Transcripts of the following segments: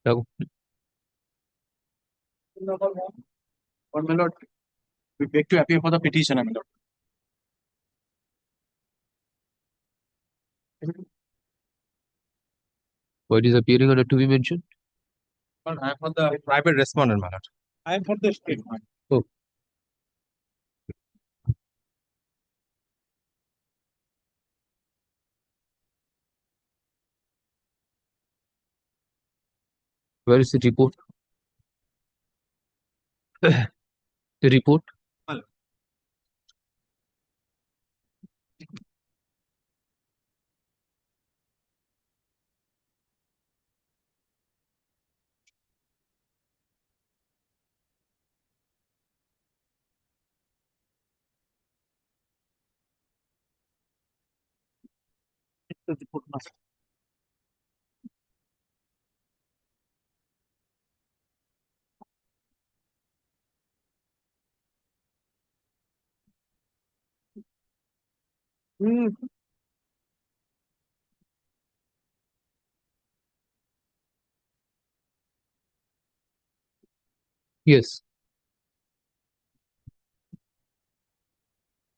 Now, Or my lord, we beg to appear for the petitioner, my lord. what is appearing under to be mentioned? Well, I am for the private respondent, my lord. I am for the statement. Oh. Where is the report? The report? Yes.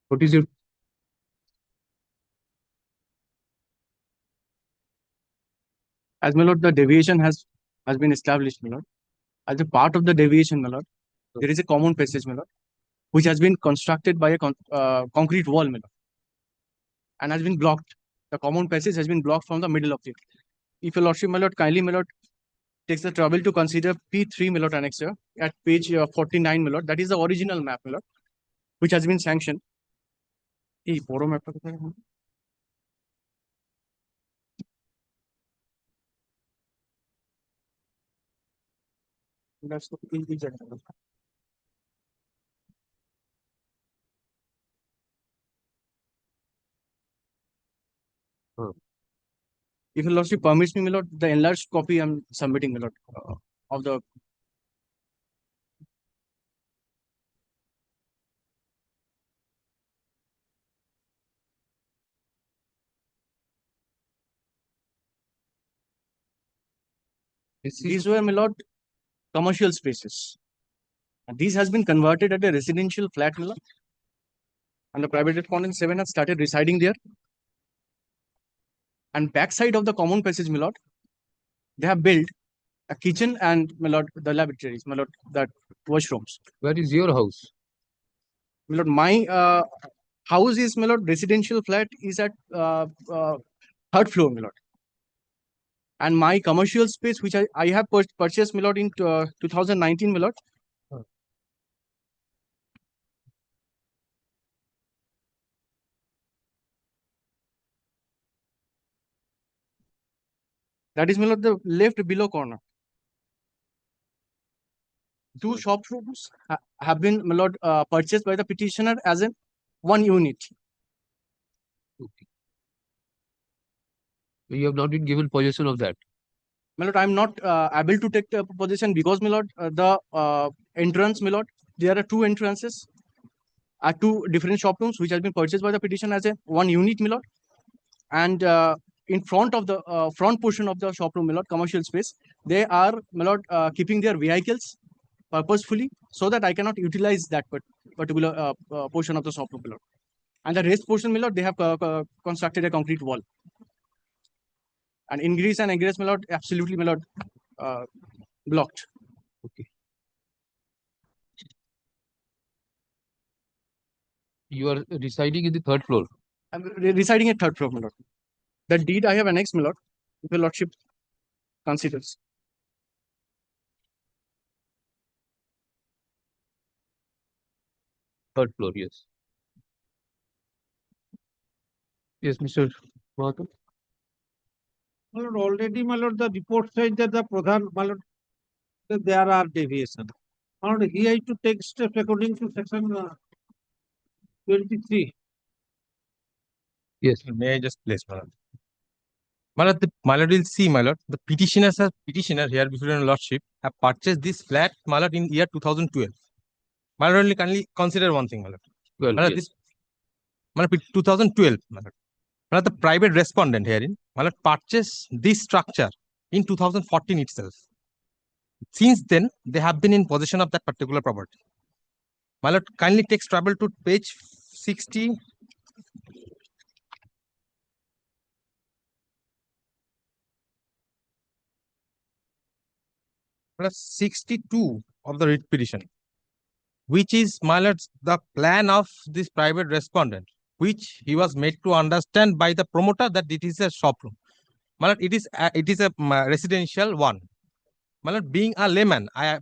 What is your As my lord, the deviation has been established, my lord. As a part of the deviation, my lord, there is a common passage, my lord, which has been constructed by a concrete wall, my lord, and has been blocked. The common passage has been blocked from the middle of it. If your lordship, my lord, kindly, my lord, takes the trouble to consider P3, my lord, annexure at page 49, my lord. That is the original map, my lord, which has been sanctioned. এই বড় ম্যাপটা কোথায় এখন? That's the এই জায়গাটা। If your lordship permits me, my lord, the enlarged copy I'm submitting, my lord, of the these were, my lord, commercial spaces. And these has been converted at a residential flat, my lord. And the private respondent 7 has started residing there. And backside of the common passage, my lord, they have built a kitchen and, my lord, the lavatories, my lord, that washrooms. where is your house? My lord, my house is, my lord, residential flat is at 3rd floor, my lord. And my commercial space, which I have purchased, my lord, in 2019, my lord. That is, my lord, the left below corner. Two shop rooms have been, my lord, purchased by the petitioner as in one unit. Okay. You have not been given possession of that. My lord, I'm not able to take the possession because, my lord, the entrance, my lord, there are two entrances at two different shop rooms which has been purchased by the petitioner as a one unit, my lord. And in front of the front portion of the shop room, my lord, commercial space, they are, my lord, keeping their vehicles purposefully so that I cannot utilize that particular portion of the shop room, my lord. And the rest portion, my lord, they have constructed a concrete wall. And ingress and egress, my lord, absolutely, my lord, blocked. Okay. You are residing in the 3rd floor. I'm residing at 3rd floor, my lord. The deed I have annexed, my lord, if your lordship considers. Third floor, yes. Yes, Mr. Mahakam. My lord, already, my lord, the report says that the Pradhan, my lord, that there are deviations. My lord, he has to take steps according to section 23. Yes. May I just place, my lord? My lord will see, my lord, the petitioner here before your lordship have purchased this flat, my lord, in year 2012. My lord, only kindly consider one thing, my lord. Well, My lord, yes. this, my lord, 2012, my lord. My lord, the private respondent herein, my lord, purchased this structure in 2014 itself. since then, they have been in possession of that particular property. My lord, kindly takes trouble to page 60. Plus 62 of the writ petition, which is, my lord, the plan of this private respondent, which he was made to understand by the promoter that it is a shop room. My lord, it is a residential one. My lord, being a layman, I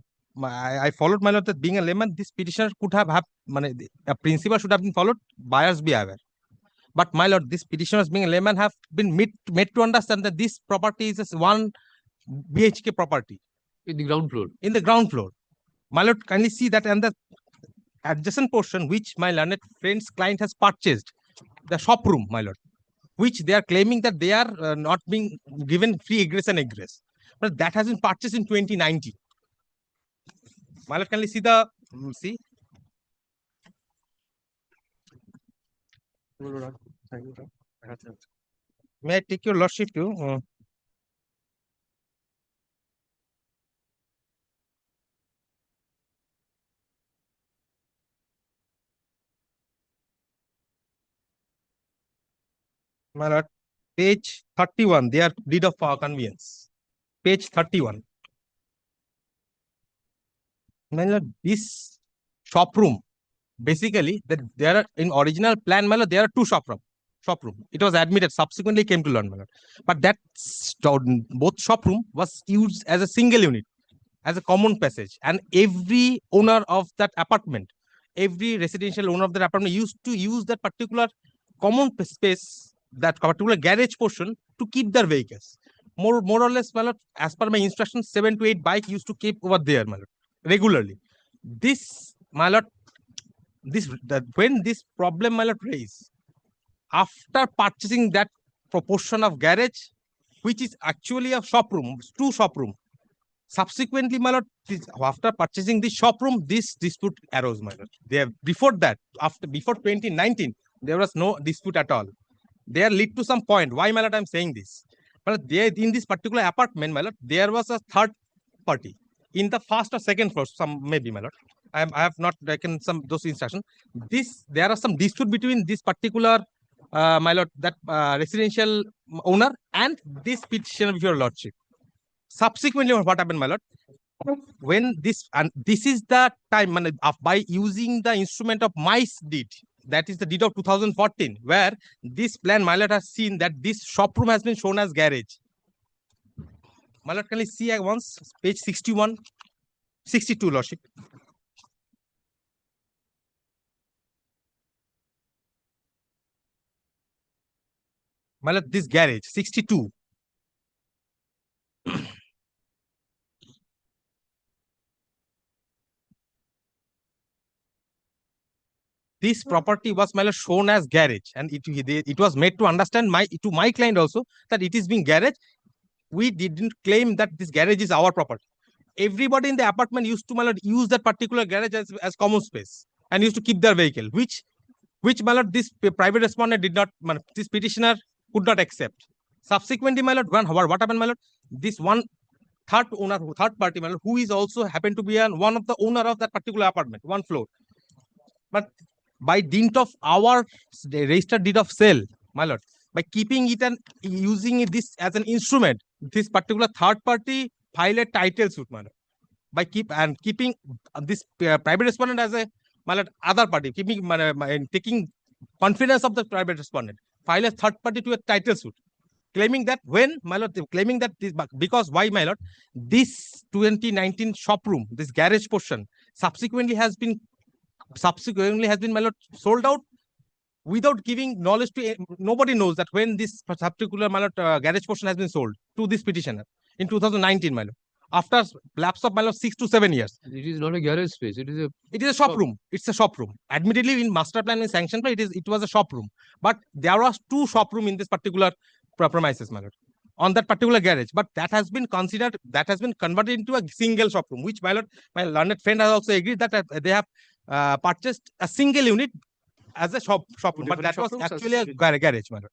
followed, my lord, that being a layman, this petitioner could have a principle should have been followed, buyers be aware. But my lord, this petitioners being a layman have been made to understand that this property is a 1 BHK property. In the ground floor. In the ground floor. My lord, kindly see that, and the adjacent portion which my learned friend's client has purchased, the shop room, my lord, which they are claiming that they are not being given free egress and egress. But that has been purchased in 2019. My lord, kindly see the, see. May I take your lordship too? My lord, page 31, their deed of conveyance. Page 31. My lord, this shop room, basically, that there are in original plan, my lord, there are 2 shop room. It was admitted, subsequently came to learn, my lord. But that both shop room was used as a single unit, as a common passage, and every owner of that apartment, every residential owner of that apartment used to use that particular common space, that particular garage portion, to keep their vehicles. More or less, my lord, as per my instructions, 7 to 8 bike used to keep over there, my lord, regularly. This, my lord, when this problem, my lord, raised, after purchasing that proportion of garage, which is actually a shop room, 2 shop room, subsequently, my lord, after purchasing this shop room, this dispute arose, my lord. Before that, before 2019, there was no dispute at all. There lead to some point. Why, my lord, I'm saying this? But there, in this particular apartment, my lord, there was a third party in the first or second floor, some maybe, my lord. I have not taken some those instructions. There are some dispute between this particular, my lord, that residential owner and this petitioner of your lordship. Subsequently, what happened, my lord? When this is the time, by using the instrument of MICE deed, that is the deed of 2014, where this plan, my lord, has seen that this shop room has been shown as garage. My lord, can you see once page 61, 62, lordship? My lord, this garage 62. This property was, my lord, shown as garage, and it was made to understand to my client also that it is being garage. We didn't claim that this garage is our property. Everybody in the apartment used to, my lord, use that particular garage as common space and used to keep their vehicle, which my lord, this private respondent did not, this petitioner could not accept. Subsequently, my lord, what happened, my lord? This third party, my lord, who is also happened to be one of the owner of that particular apartment, 1 floor. But by dint of our registered deed of sale, my lord, by keeping it and using this as an instrument, this particular third party filed a title suit, my lord. By keeping this private respondent as a, my lord, other party, taking confidence of the private respondent, file a third party to a title suit, claiming that because why, my lord, this 2019 shop room, this garage portion, subsequently has been, my lord, sold out without giving knowledge to nobody knows that when this particular, my lord, garage portion has been sold to this petitioner in 2019, my lord. After lapse of, my lord, 6 to 7 years. It is not a garage space. It is a shop room. It's a shop room. Admittedly, in master plan and sanction plan, it was a shop room. But there was 2 shop room in this particular premises, my lord, on that particular garage. But that has been considered, that has been converted into a single shop room, which, my lord, my learned friend has also agreed that they have purchased a single unit as a shop room. But that was actually a garage, my lord.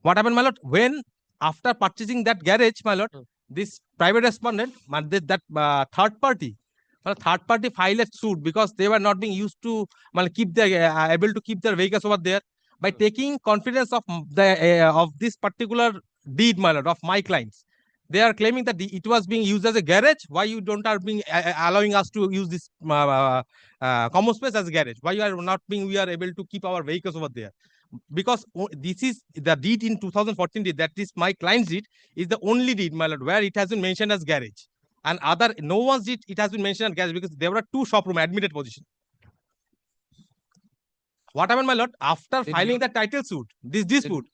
What happened, my lord? When after purchasing that garage, my lord, this private respondent, third party filed a suit because they were not being used to keep their able to keep their vehicles over there. By taking confidence of of this particular deed, my lord, of my clients, they are claiming that it was being used as a garage. Why you don't are being allowing us to use this common space as a garage? Why you are not being we are able to keep our vehicles over there? Because this is the deed in 2014 deed, that is my client's deed, is the only deed, my lord, where it has been mentioned as garage. And other no one's deed it has been mentioned as garage because there were two shop room admitted position. What happened, my lord? After Then filing you- the title suit, this dispute,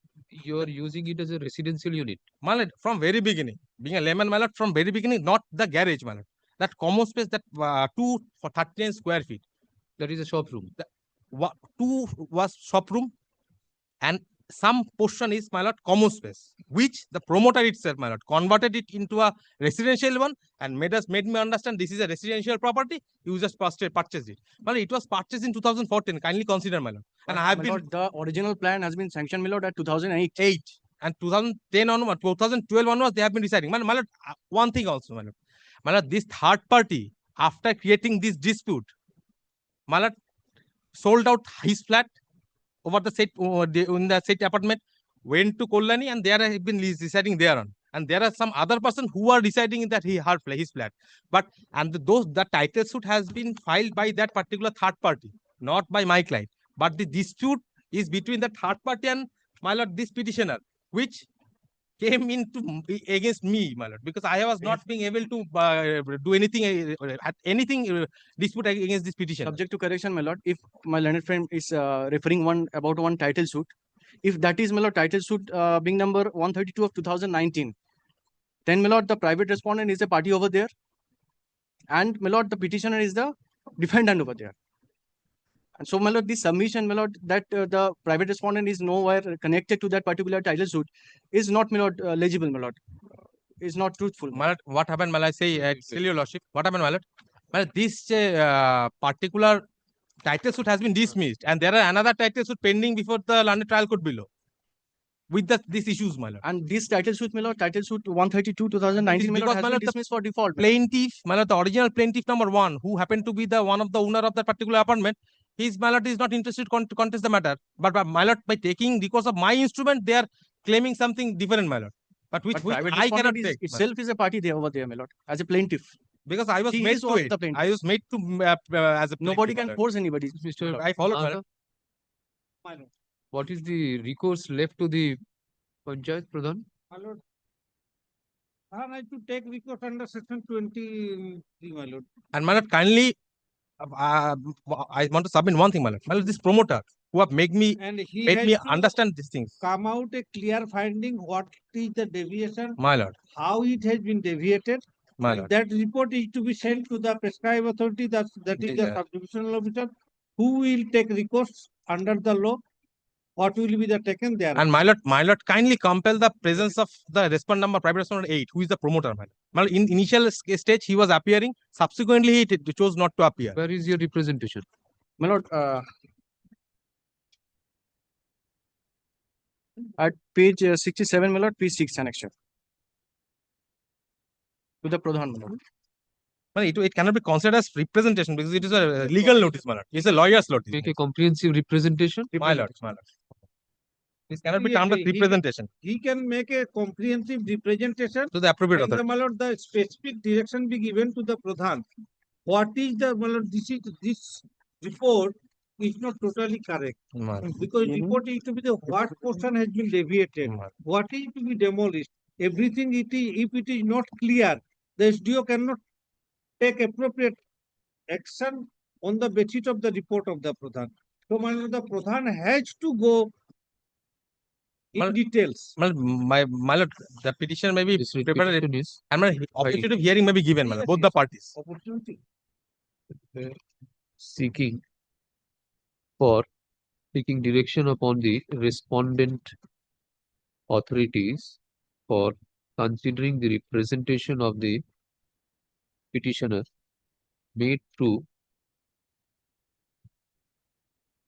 You are using it as a residential unit. my lord, from very beginning, being a layman, my lord, from very beginning, not the garage, my lord. That common space, that 2 for 39 square feet, That is a shop room. two was shop room, and some portion is, my lord, common space, which the promoter itself, my lord, converted it into a residential one and made me understand this is a residential property. You just purchased it. My lord, it was purchased in 2014. Kindly consider, my lord. And I have My been lord, the original plan has been sanctioned, my lord, at 2008. 8 and 2010 onward, 2012 onwards, they have been deciding. My lord, one thing also, my lord, this third party, after creating this dispute, my lord, sold out his flat over the set in the set apartment, went to Kolani, and there have been residing thereon. And there are some other person who are deciding in that his flat. But and the title suit has been filed by that particular third party, not by my client. But the dispute is between the third party and, my lord, this petitioner, which came against me, my lord, because I was not being able to do anything dispute against this petition. Subject to correction, my lord, if my learned friend is referring about one title suit, if that is, my lord, title suit being number 132 of 2019, then, my lord, the private respondent is a party over there, and, my lord, the petitioner is the defendant over there. And so, my lord, this submission, my lord, that the private respondent is nowhere connected to that particular title suit is not, my lord, legible, my lord. Is not truthful. My lord, what happened, my lord? Tell your lordship, what happened, my lord? My lord, this particular title suit has been dismissed, and there are another title suit pending before the London Trial Court below with these issues, my lord. And this title suit, my lord, title suit 132 2019, my lord, Because, has my been lord, dismissed for default. My lord. Plaintiff, my lord, the original plaintiff number 1, who happened to be the one of the owner of that particular apartment, his, my lord, is not interested to contest the matter. But, my lord, by taking because of my instrument, they are claiming something different, my lord. But which private I cannot respondent take. itself is a party there over there, my lord, as a plaintiff. Because I was He made is to what it. the plaintiff. I was made to as a Nobody plaintiff, can my lord. force anybody. Mr. I followed, my Arthur, lord. what is the recourse left to the Panchayat Pradhan? My lord, I like to take recourse under section 23, my lord. And, my lord, kindly, I want to submit one thing, my lord. My lord, this promoter who have made me And he has to understand these things, come out a clear finding what is the deviation, my lord, how it has been deviated. my And lord. that report is to be sent to the prescribed authority, that is the Yeah. subdivisional officer, who will take recourse under the law. What will be the taken there? And, my lord, kindly compel the presence of the respondent number, private respondent 8, who is the promoter, my lord. My lord, in initial stage, he was appearing. Subsequently, he chose not to appear. Where is your representation? My lord, at page 67, my lord, page 6 annexure. To the Pradhan, my lord. My lord, it cannot be considered as representation because it is a legal notice, my lord. It's a lawyer's notice. Make a comprehensive representation. My lord, my lord. This cannot be Yes, termed as representation he can make a comprehensive representation, to the appropriate and authority. my lord, the specific direction be given to the Pradhan. What is the, my lord, this report is not totally correct, My lord. because report is to be the what portion has been deviated, My lord. what is to be demolished. Everything if it is not clear, the SDO cannot take appropriate action on the basis of the report of the Pradhan. So, my lord, the Pradhan has to go in Well, details. My lord, the petition may be This prepared, petition is and my opportunity of hearing may be given, my lord, both the parties. Opportunity. seeking direction upon the respondent authorities for considering the representation of the petitioner made through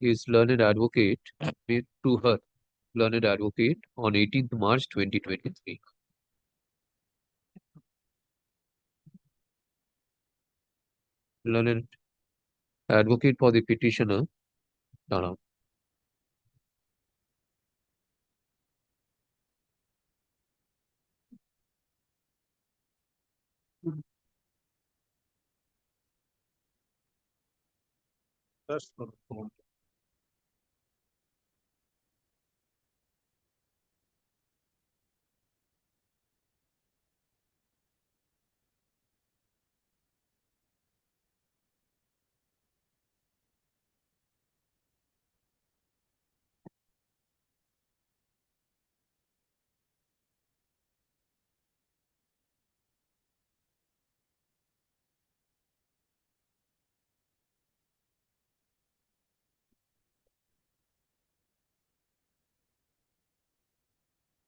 his learned advocate, made to her learned advocate on 18th March 2023. Learned advocate for the petitioner. Dana.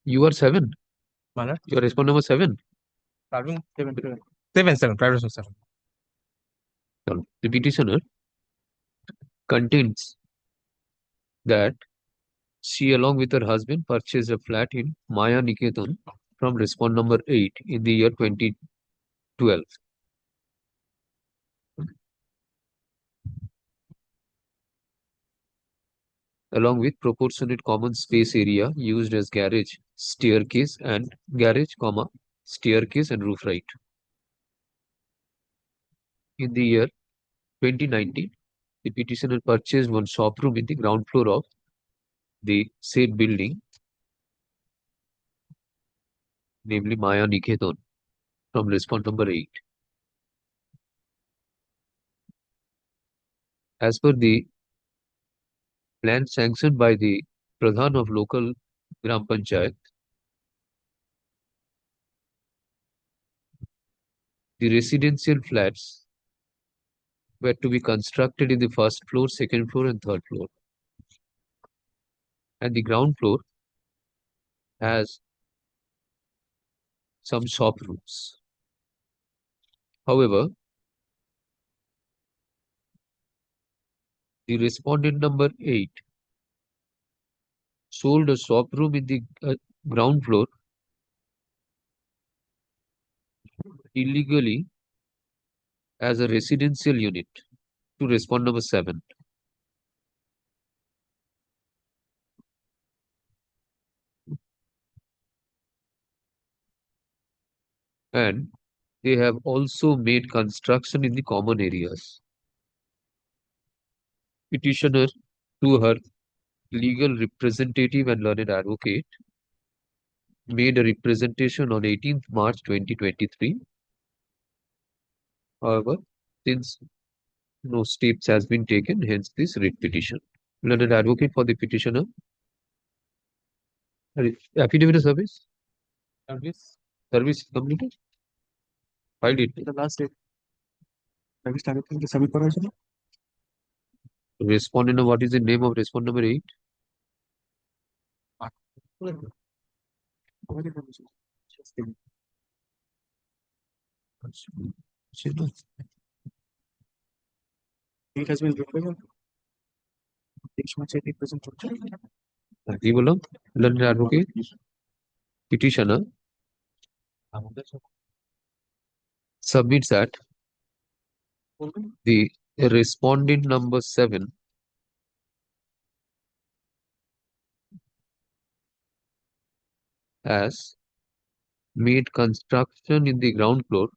You are 7. My lord, You are respond number 7. starting Seven. 7, private response 7. The petitioner contains that she, along with her husband, purchased a flat in Maya Niketan from respond number 8 in the year 2012. Along with proportionate common space area used as garage, staircase and staircase and roof right. In the year 2019, the petitioner purchased one shop room in the ground floor of the said building, namely Maya Niketan, from respond number 8. As per the plan sanctioned by the Pradhan of local Gram Panchayat, the residential flats were to be constructed in the first floor, second floor, and third floor. And the ground floor has some shop rooms. However, the respondent number 8 sold a shop room in the ground floor illegally as a residential unit to respond number 7. And they have also made construction in the common areas. Petitioner, through her legal representative and learned advocate, made a representation on 18th March 2023. However, since no steps has been taken, hence this writ petition. Learned advocate for the petitioner. Affidavit of service? Service completed? Filed it. The last date. Have you started the submit for us? Respondent, what is the name of respondent number 8? It has been required. Represent. কি বললাম? Learned advocate, petitioner submits that the respondent number 7 has made construction in the ground floor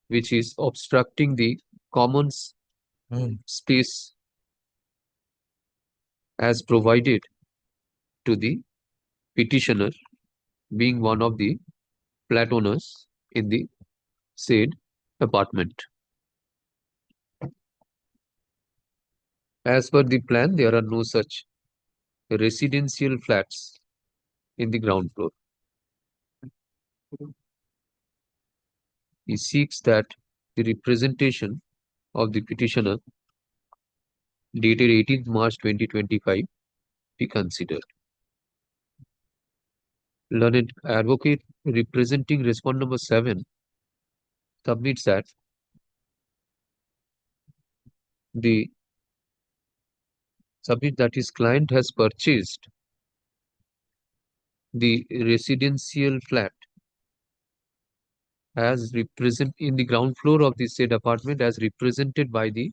which is obstructing the common space as provided to the petitioner, being one of the flat owners in the said apartment. As per the plan, there are no such residential flats in the ground floor. He seeks that the representation of the petitioner dated 18th March 2025 be considered. Learned advocate representing respondent number 7 submits that his client has purchased the residential flat as represent in the ground floor of the said apartment as represented by the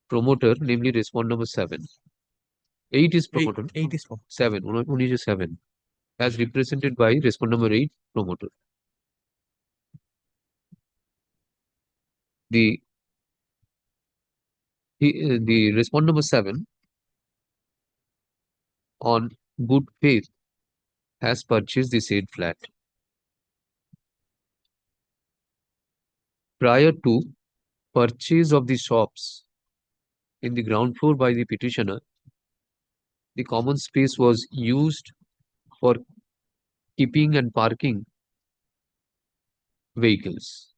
promoter, namely respond number 7. 8 is promoter. 8 is for 7. Only just 7. As represented by respond number 8, promoter. The respond number 7 on good faith has purchased the said flat. Prior to purchase of the shops in the ground floor by the petitioner, the common space was used for keeping and parking vehicles,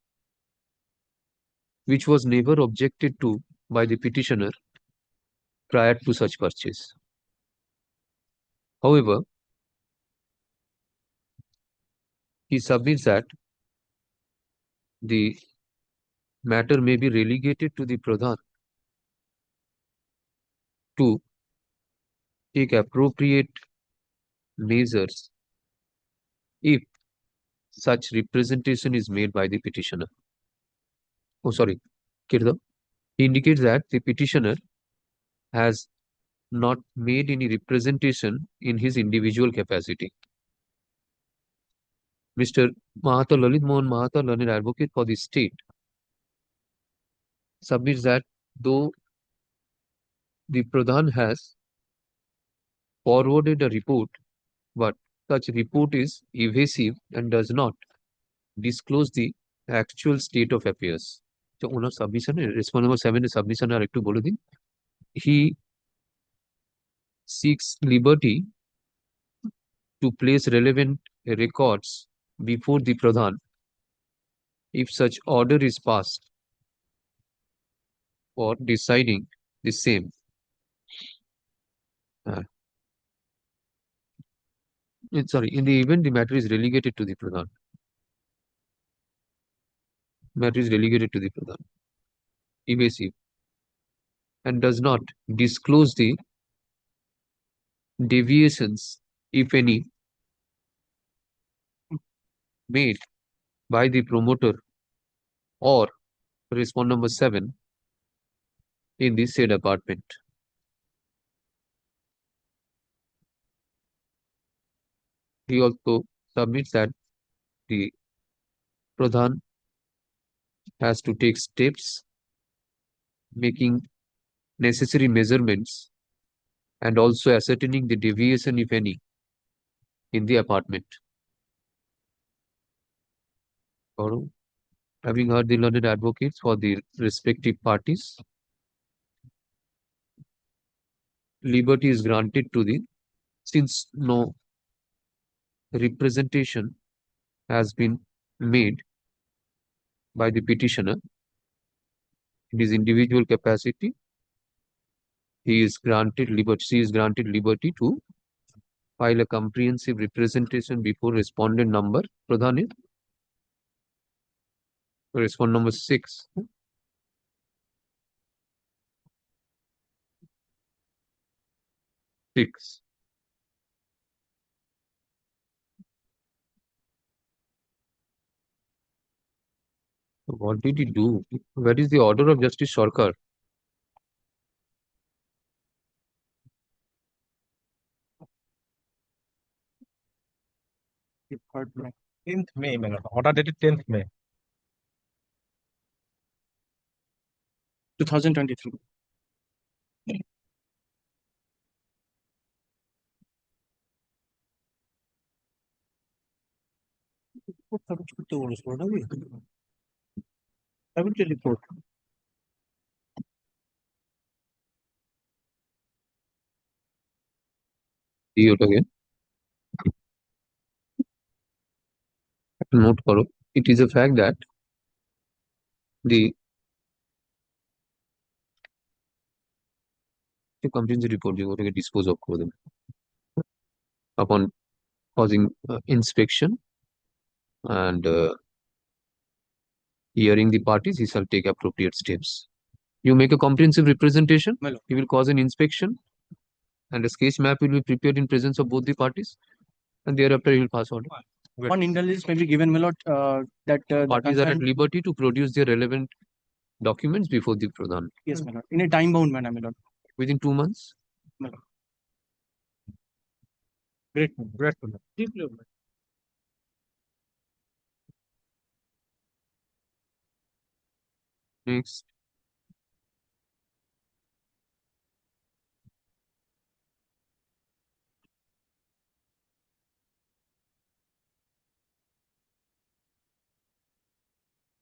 which was never objected to by the petitioner prior to such purchase. However, he submits that the matter may be relegated to the Pradhan to take appropriate measures if such representation is made by the petitioner. Oh, sorry, Kirda. He indicates that the petitioner has not made any representation in his individual capacity. Mr. Mahata Lalit Mohan Mahata, learned advocate for the state, submits that though the Pradhan has forwarded a report, but such report is evasive and does not disclose the actual state of affairs. So, owner submission, response number 7 is submission are to bole din. He seeks liberty to place relevant records before the Pradhan if such order is passed for deciding the same. Sorry, in the event the matter is relegated to the Pradhan. Matter is relegated to the Pradhan. Evasive. And does not disclose the deviations, if any, made by the promoter or respond number 7 in the said apartment. He also submits that the Pradhan has to take steps making necessary measurements and also ascertaining the deviation, if any, in the apartment. Or, having heard the learned advocates for the respective parties, liberty is granted to the, since no representation has been made by the petitioner in his individual capacity, she is granted liberty to file a comprehensive representation before respondent number. Pradhan is respondent number 6. What did he do? Where is the order of Justice Sarkar? May. 10th May, my lord. Order dated 10th May. 2023. Report. See it again. Note karo. It is a fact that the comprehensive report you to dispose of them upon causing inspection and hearing the parties, he shall take appropriate steps. You make a comprehensive representation, he will cause an inspection, and a sketch map will be prepared in presence of both the parties, and thereafter he will pass order. Good. one intelligence may be given, my lord, that the Parties are at concerned, liberty to produce their relevant documents before the Pradhan yes, my lord, in a time bound manner, my lord. within 2 months. Great, great. My lord. Deeply. Next.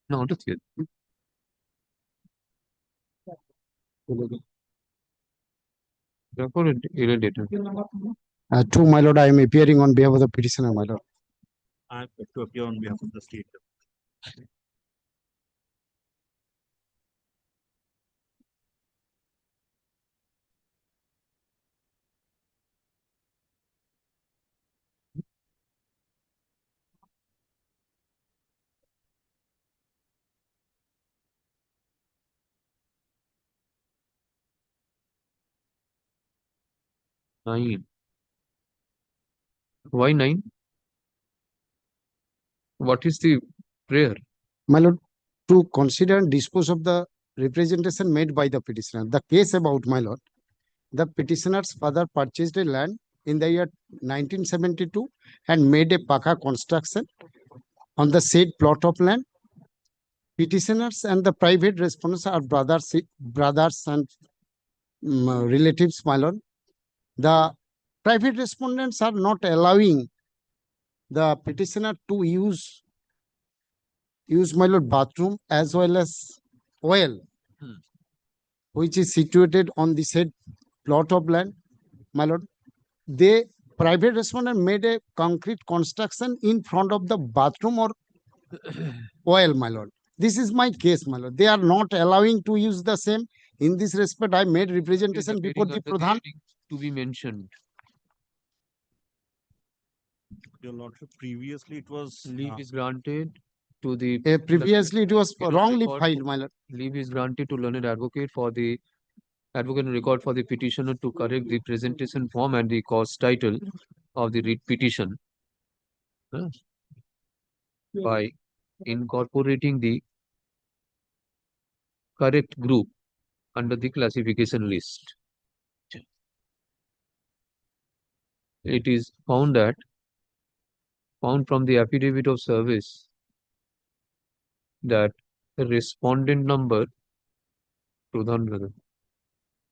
No, not yet. Record it later. To my lord, I am appearing on behalf of the petitioner, my lord. I am to appear on behalf of the state. Nine. Why 9? What is the prayer? My lord, to consider and dispose of the representation made by the petitioner. The case about, my lord, the petitioner's father purchased a land in the year 1972 and made a paka construction on the said plot of land. Petitioners and the private respondents are brothers and relatives, my lord. The private respondents are not allowing the petitioner to use my lord bathroom as well as well, which is situated on the said plot of land, my lord. They private respondent made a concrete construction in front of the bathroom or well, my lord. This is my case, my lord. They are not allowing to use the same. In this respect, I made representation before the Pradhan. To be mentioned. Your Lordship, previously it was Leave is granted to the Previously, it was It is wrongly record- filed, my lord. leave is granted to learned advocate for the advocate and record for the petitioner to correct the presentation form and the cause title of the writ petition by incorporating the correct group under the classification list. It is found from the affidavit of service that the respondent number Pradhan brother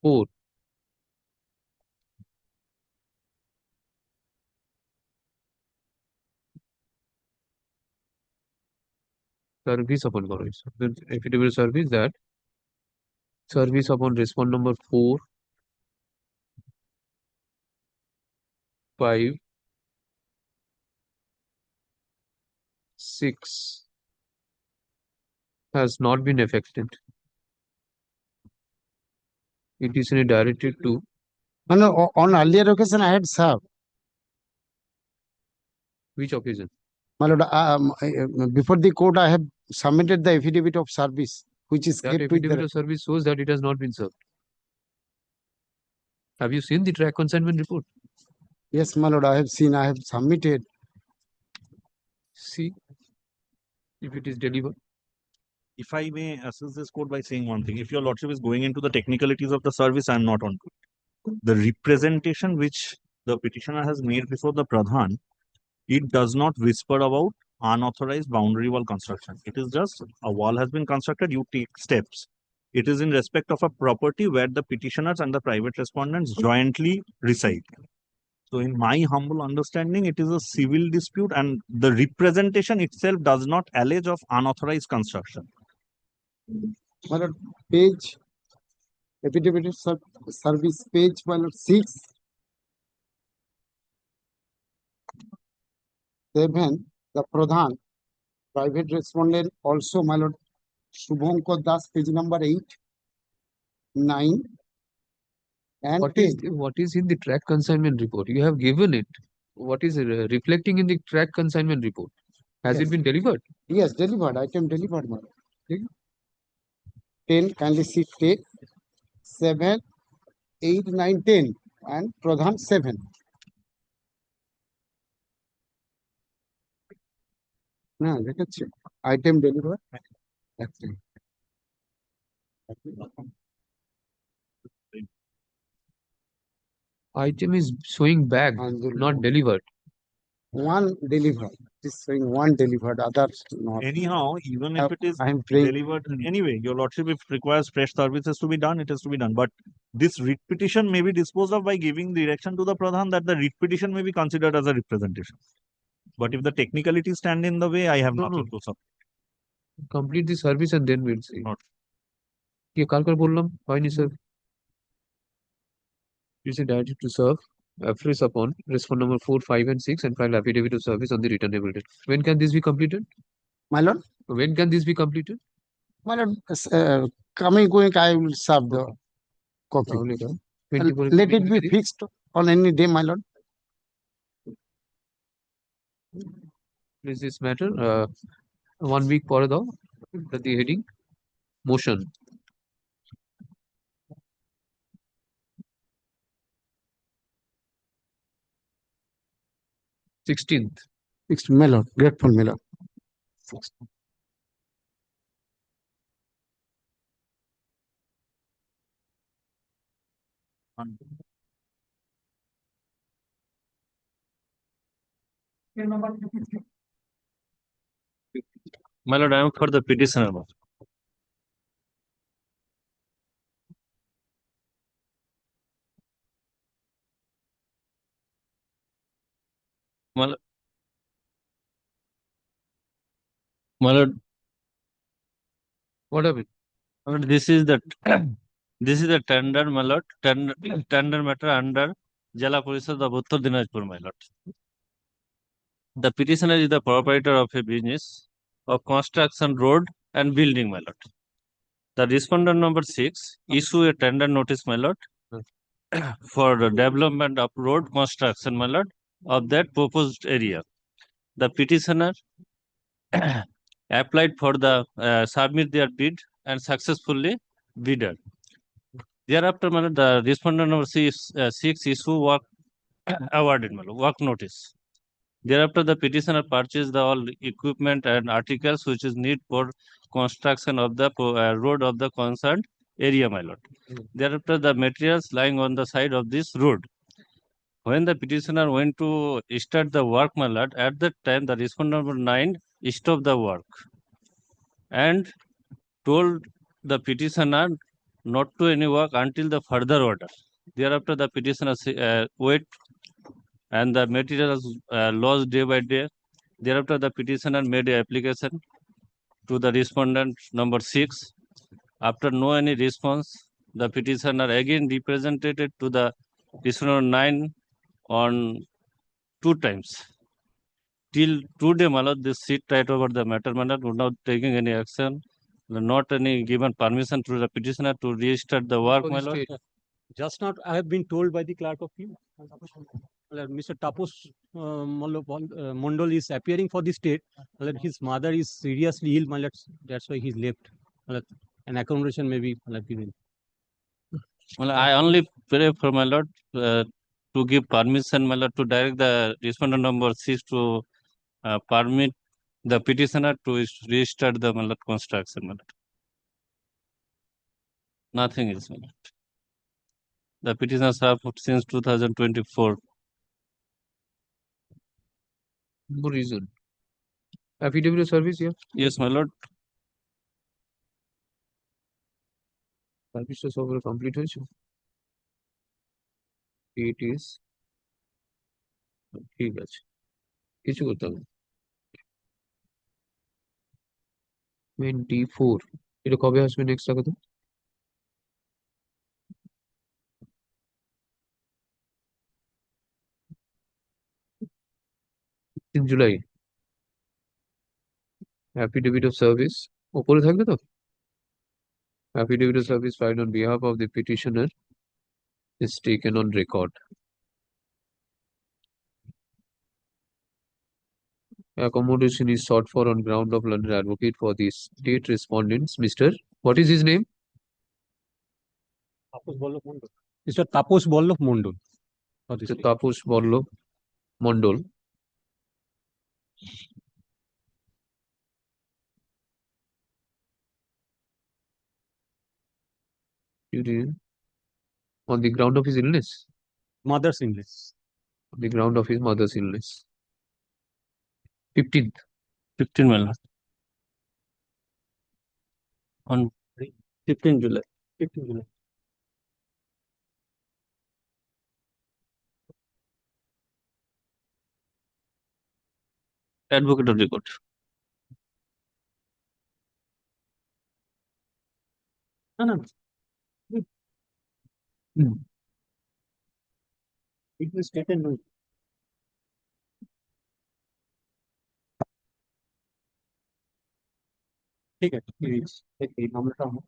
4 service upon correct. The affidavit of service that service upon respond number 4, 5, 6 has not been effected. It is directed to No, on earlier occasion, I had served. which occasion? My lord, before the court, I have submitted the affidavit of service, which is That kept with affidavit the. of service shows that it has not been served. Have you seen the track consignment report? Yes, my lord, I have seen, I have submitted. See if it is delivered. if I may assist this court by saying one thing, if your Lordship is going into the technicalities of the service, I am not on to it. The representation which the petitioner has made before the Pradhan, it does not whisper about unauthorized boundary wall construction. It is just a wall has been constructed, you take steps. It is in respect of a property where the petitioners and the private respondents jointly reside. So in my humble understanding, it is a civil dispute and the representation itself does not allege of unauthorized construction. My lord, page, affidavit of service, page, my lord, 6, 7, the Pradhan, private respondent, also, my lord, Shubhankar Das, page number 8, 9, and What 10. is what is in the track consignment report? You have given it. What is reflecting in the track consignment report? Has Yes. it been delivered? Yes, delivered, item delivered, my lord. 10, kindly see 10, 7, 8, 9, 10, and Pradhan 7. না দেখাচ্ছে item deliver Item is showing bagged, not delivered. one delivered. It is saying one delivered, others not. Anyhow, even if it is I am praying. delivered anyway, your lordship, if requires fresh services to be done, it is to be done. But this writ petition may be disposed of by giving direction to the Pradhan that the writ petition may be considered as a representation. But if the technicalities stand in the way, I have No, nothing no. to support. Complete the service and then we'll see. Not- ये কালকার বললাম হয়নি sir is directed to serve afresh upon respond number 4, 5 and 6 and file affidavit of service on the returnable date. When can this be completed? My lord, When can this be completed? my lord, coming going, I will serve the copy. তাহলে এটা 24 Let it be fixed on any day, my lord. Please this matter 1 week পরে দাও the heading motion. Sixteenth. Fixed, my lord, grateful, my lord. My lord, I am for the petitioner. My lord, What happened? this is the this is the tender, my lord. Tender matter under Jala Parishad of Uttar Dinajpur, my lord. The petitioner is the proprietor of a business of construction, road and building, my lord. The respondent number 6 issue a tender notice, my lord, for the development of road construction, my lord, of that proposed area. The petitioner applied for the submit their bid and successfully bidded. Thereafter, my lord, the respondent number 6 issue work awarded, my lord, work notice. Thereafter, the petitioner purchased the all equipment and articles which is need for construction of the road of the concerned area, my lord. Thereafter, the materials lying on the side of this road. When the petitioner went to start the work, my lord, at that time, the respondent number 9 stopped the work and told the petitioner not to any work until the further order. Thereafter, the petitioner wait and the materials lost day by day. Thereafter, the petitioner made an application to the respondent number 6. After no any response, the petitioner again represented it to the respondent 9 on 2 times. Till today, my lord, this sit right over the matter, my lord, without taking any action, not any given permission to the petitioner to restart the work, my lord. Just not, I have been told by the clerk of you, Mr. Tapos Mondol is appearing for the state. His mother is seriously ill, my lord. That's why he's left. An accommodation may be given. Well, I only pray for my lord to give permission, my lord, to direct the respondent number 6 to permit the petitioner to restart the my lord, construction, my lord. Nothing is, my lord. The petitioners have since 2024. No reason. Affidavit of service here. Yes, my lord. সার্ভিসটা সব complete হয়েছে it is ঠিক আছে কিছু করতে হবে 24 এটা কবে আসবে নেক্সট টাকা তো জুলাই affidavit of service ওপরে থাকবে তো affidavit of service filed on behalf of the petitioner is taken on record. Accommodation is sought for on ground of London advocate for the state respondents. Mr. What is his name? Tapos Bollop Mondol. Mr. Tapos Bollop Mondol. For the Mr. state. Taposh Bollop Mondol. on the ground of his illness, Mother's illness. on the ground of his mother's illness. 15th. 15 my lord. On 15 July. 15 July. Advocate of the court. No, no. It was stated no. ठीक है एक मामला हो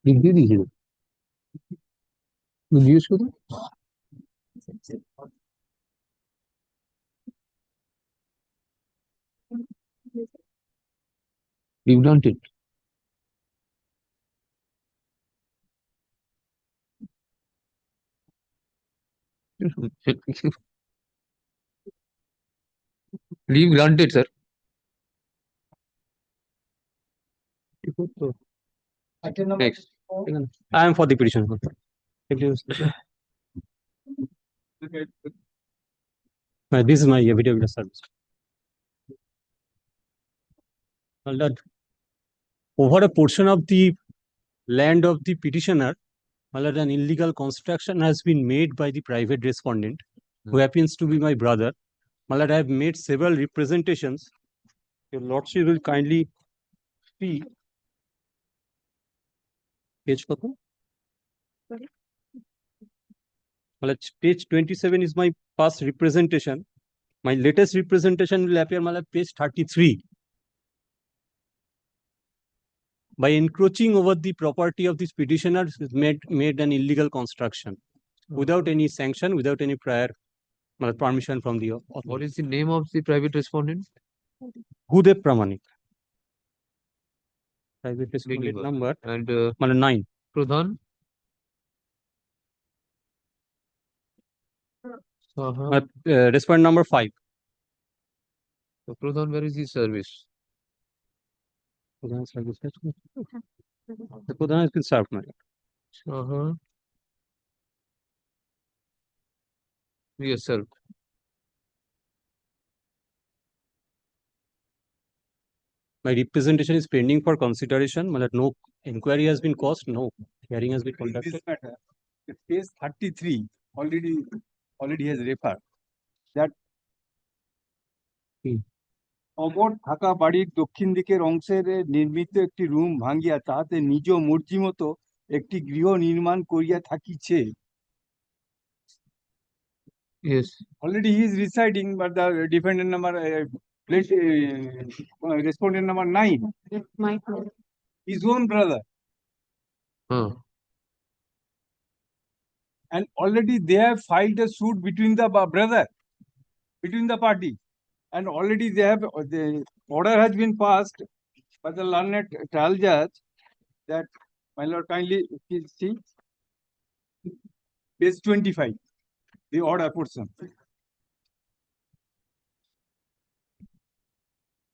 लिख दे दीजिए use करो leave granted. Leave granted, sir. Next. I am for the petition. This is my affidavit of service. Well, that over a portion of the land of the petitioner, well, that an illegal construction has been made by the private respondent, who happens to be my brother. Well, that I have made several representations. Your lordship will kindly see page kota? Well, page 27 is my past representation. My latest representation will appear on page 33. By encroaching over the property of this petitioner, is made an illegal construction without any sanction, without any prior permission from the authority. What is the name of the private respondent? Gudev Pramanik. Private Beg your respondent number And 9. Pradhan? Respondent number 5. So Pradhan, where is his service? Pradhan service. The Pradhan has been served, my lord. Yes, sir. My representation is pending for consideration. No inquiry has been caused, no hearing has been conducted. This matter, page 33 already has referred that অবর থাকা বাড়ির দক্ষিণ দিকের অংশের নির্মিত একটি room ভাঙ্গিয়া তাহাতে নিজ মর্জি মতো একটি গৃহ নির্মাণ করিয়া থাকিছে. Yes. Already he is residing, but the defendant number respondent number 9, his own brother, and already they have filed a suit between the between the party, and already they have the order has been passed by the learned trial judge that, my lord, kindly see page 25, the order portion.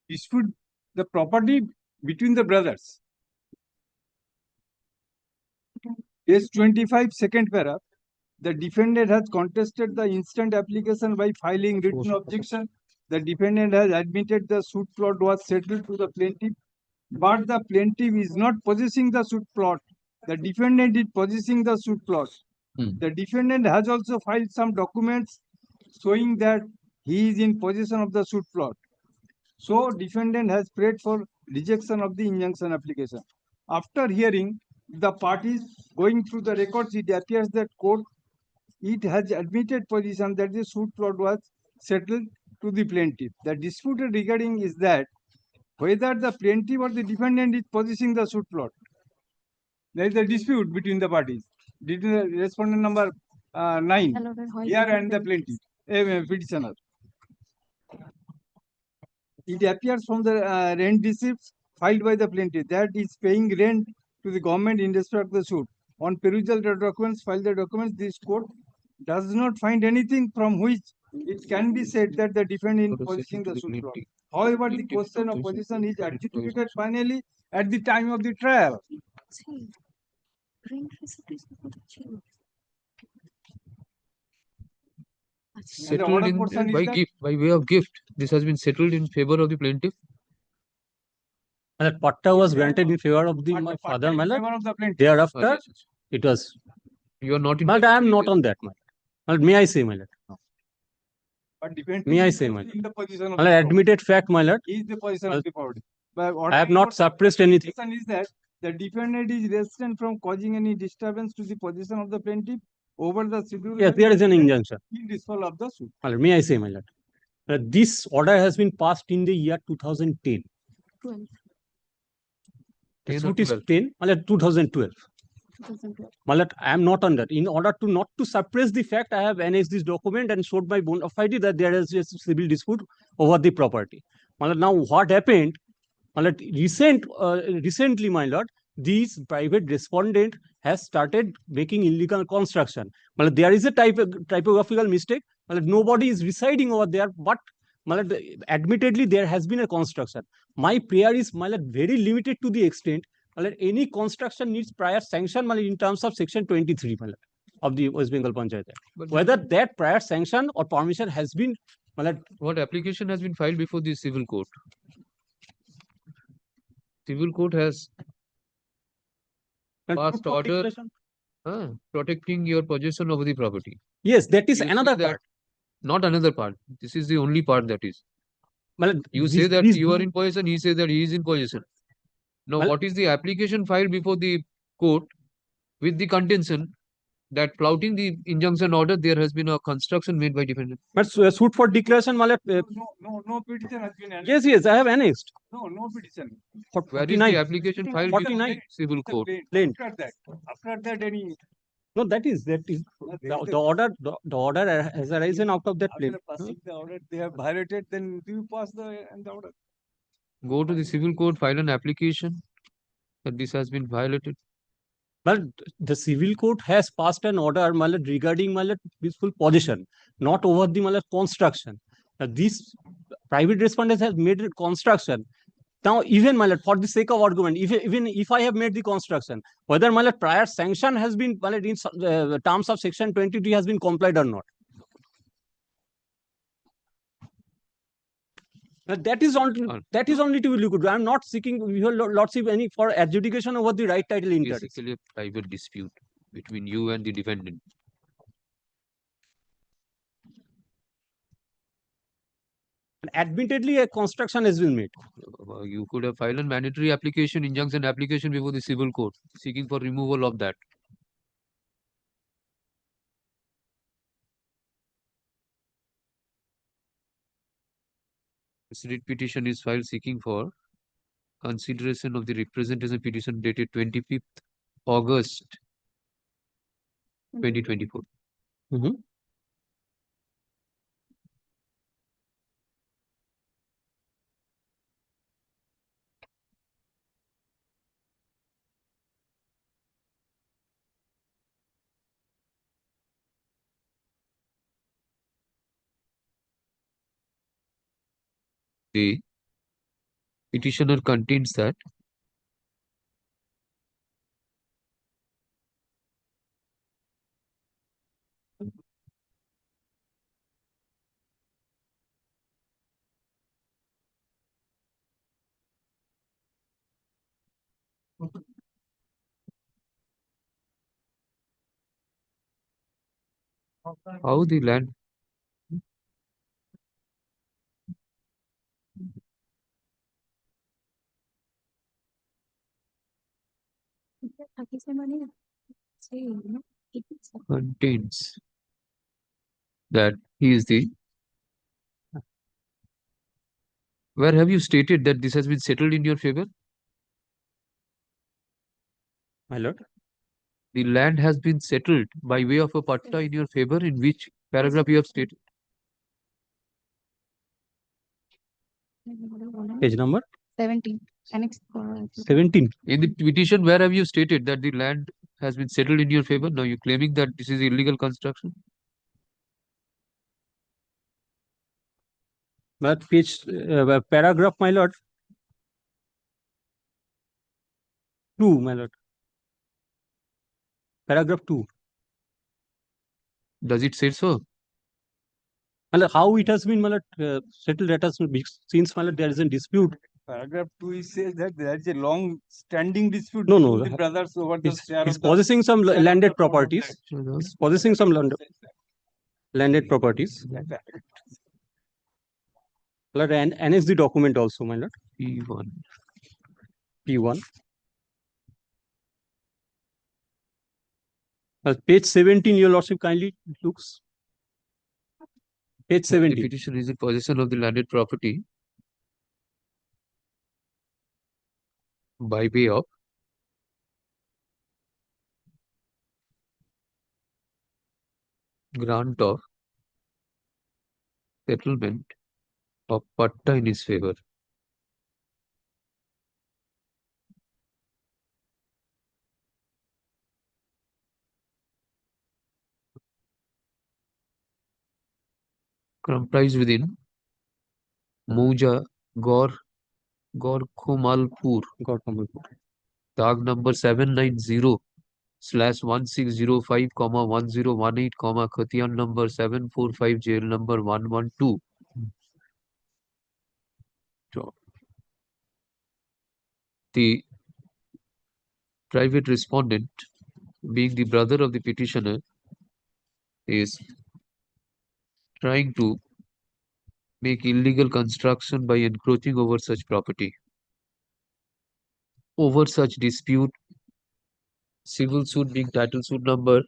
Dispute the property between the brothers. Page 25, second paragraph. The defendant has contested the instant application by filing written objection. The defendant has admitted the suit plot was settled to the plaintiff, but the plaintiff is not possessing the suit plot. The defendant is possessing the suit plot. The defendant has also filed some documents showing that he is in possession of the suit plot. So defendant has prayed for rejection of the injunction application. After hearing the parties going through the records, it appears that court it has admitted position that the suit plot was settled to the plaintiff. The dispute regarding is that whether the plaintiff or the defendant is possessing the suit plot. There is a dispute between the parties. Respondent number 9 here and the plaintiff, petitioner. It appears from the rent receipts filed by the plaintiff that is paying rent to the government in respect of the suit. On perusal the documents, file the documents, this court does not find anything from which it can be said that the defendant is possessing the suit clause. However, the question of possession is adjudicated finally at the time of the trial. Settled order in portion is by that- gift, by way of gift. This has been settled in favor of the plaintiff. And that patta was granted in favor of the But my the father, in my lord. favor of the plaintiff. Thereafter, Yes, yes. it was. You are not in. My lord, I am not on that, my lord. My lord, may I say, my lord? But defendant May I is say, my in the position of My the lord, property. admitted fact, my lord. He is the position Well, of the property. But I have not suppressed anything. Question is that the defendant is restrained from causing any disturbance to the position of the plaintiff over the schedule. Yes, there is an injunction. In disposal of the suit. My lord, may I say, my lord? This order has been passed in the year 2010. The 10 or suit is 12? 10, my lord, 2012. My lord, I am not on that. In order to not to suppress the fact, I have annexed this document and showed my bona fide that there is a civil dispute over the property. My lord, now what happened? My lord, recently, my lord, this private respondent has started making illegal construction. My lord, there is a typographical mistake. My lord, nobody is residing over there, but my lord, admittedly, there has been a construction. My prayer is, my lord, very limited to the extent, my lord, any construction needs prior sanction, my lord, in terms of section 23, my lord, of the West Bengal Panchayat Act. But Whether that prior sanction or permission has been, my lord, what application has been filed before the civil court? Civil court has passed order protecting your possession over the property. Yes, that is You say another that- part. Not another part. This is the only part that is. My lord, You this- say that this- you are in possession, he says that he is in possession. Now, Well- what is the application filed before the court with the contention that flouting the injunction order, there has been a construction made by defendant? But suit for declaration, my lord, No petition has been annexed. yes, I have annexed. No petition. For Where is 49. the application filed before 49. the civil court? Plain. After that any. No, that is the order has arisen out of that plain. After passing the order, they have violated, then you pass the order. Go to the civil court, file an application that this has been violated. But the civil court has passed an order, my lord, regarding, my lord, peaceful possession, not over the, my lord, construction. Now, this private respondent has made it construction. Now, even, my lord, for the sake of argument, even if I have made the construction, whether, my lord, prior sanction has been, my lord, in terms of section 23 has been complied or not. Now, that is only to be looked at. I am not seeking, your lordship, any for adjudication over the right title interest. Basically, a private dispute between you and the defendant. Admittedly, a construction has been made. You could have filed a mandatory application, injunction application before the civil court, seeking for removal of that. This writ petition is filed seeking for consideration of the representation petition dated 25th August 2024. The petitioner contains that how the land contains that he is the. Where have you stated that this has been settled in your favor? My lord. The land has been settled by way of a patta in your favor. In which paragraph you have stated? Page number 17. Annex 17. In the petition, where have you stated that the land has been settled in your favor. Now you're claiming that this is illegal construction. But page, paragraph, my lord. 2, my lord. Paragraph 2. Does it say so? My lord, how it has been, my lord, settled, let us know, since, my lord, there is a dispute. Paragraph 2 it says that there is a long standing dispute No, no, between the brothers over the share He's of the possessing some share of landed the properties. product. He's possessing some landed properties. My lord, and annex the document also, my lord. P1. P1. Page 17, your lordship, kindly looks. Page The 17. petition is in possession of the landed property by way of grant of settlement of patta in his favor. Comprised within Mouja Gaur Khomalpur, tag number 790/1605, 1018, number 745, jail number 112. The private respondent, being the brother of the petitioner, is trying to make illegal construction by encroaching over such property. Over such dispute, civil suit being title suit number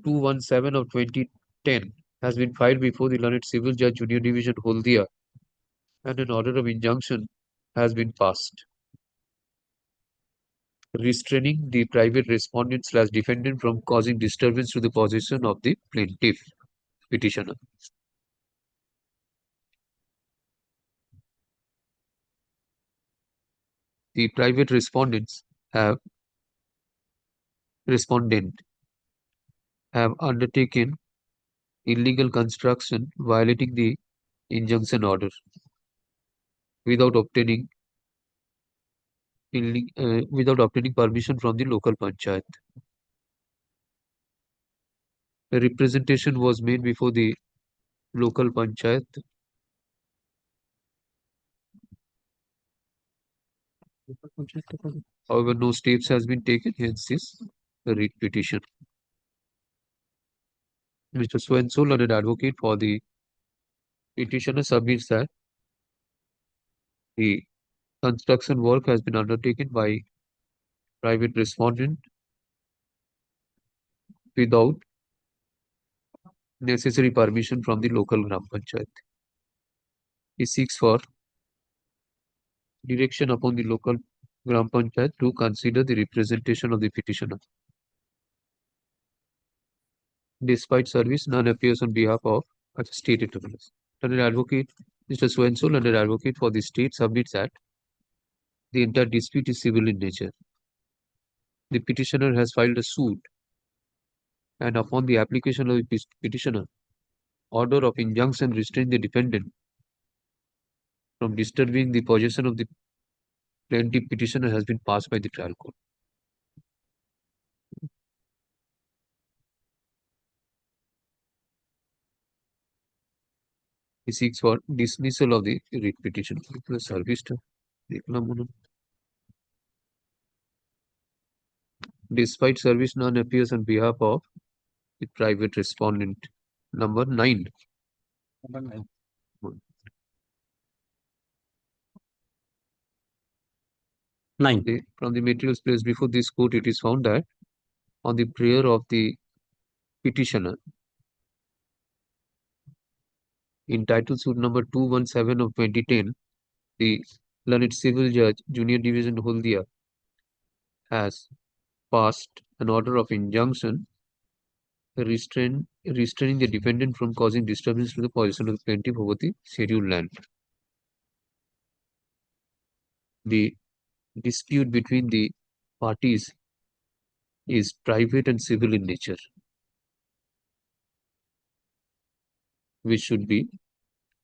217 of 2010 has been filed before the learned civil judge junior division Holdia, and an order of injunction has been passed restraining the private respondent / defendant from causing disturbance to the possession of the plaintiff petitioner. The private respondent have undertaken illegal construction violating the injunction order without obtaining permission from the local panchayat. A representation was made before the local panchayat. However, no steps has been taken, hence this writ petition. Mr. Swensol, an advocate for the petitioner, submits that the construction work has been undertaken by private respondent without necessary permission from the local Gram Panchayat. He seeks for direction upon the local Gram Panchayat to consider the representation of the petitioner. Despite service, none appears on behalf of a state interveners. Under advocate, Mr. Swensol, under advocate for the state, submits that the entire dispute is civil in nature. The petitioner has filed a suit, and upon the application of the petitioner, order of injunction restraining the defendant from disturbing the possession of the plaintiff petitioner has been passed by the trial court. He seeks for dismissal of the writ petition. Service to despite service, none appears on behalf of the private respondent. Number 9. From the materials placed before this court, it is found that on the prayer of the petitioner, in title suit number 217 of 2010, the learned civil judge, Junior Division Holdia, has passed an order of injunction restraining the defendant from causing disturbance to the possession of the plaintiff over the scheduled land. The dispute between the parties is private and civil in nature, which should be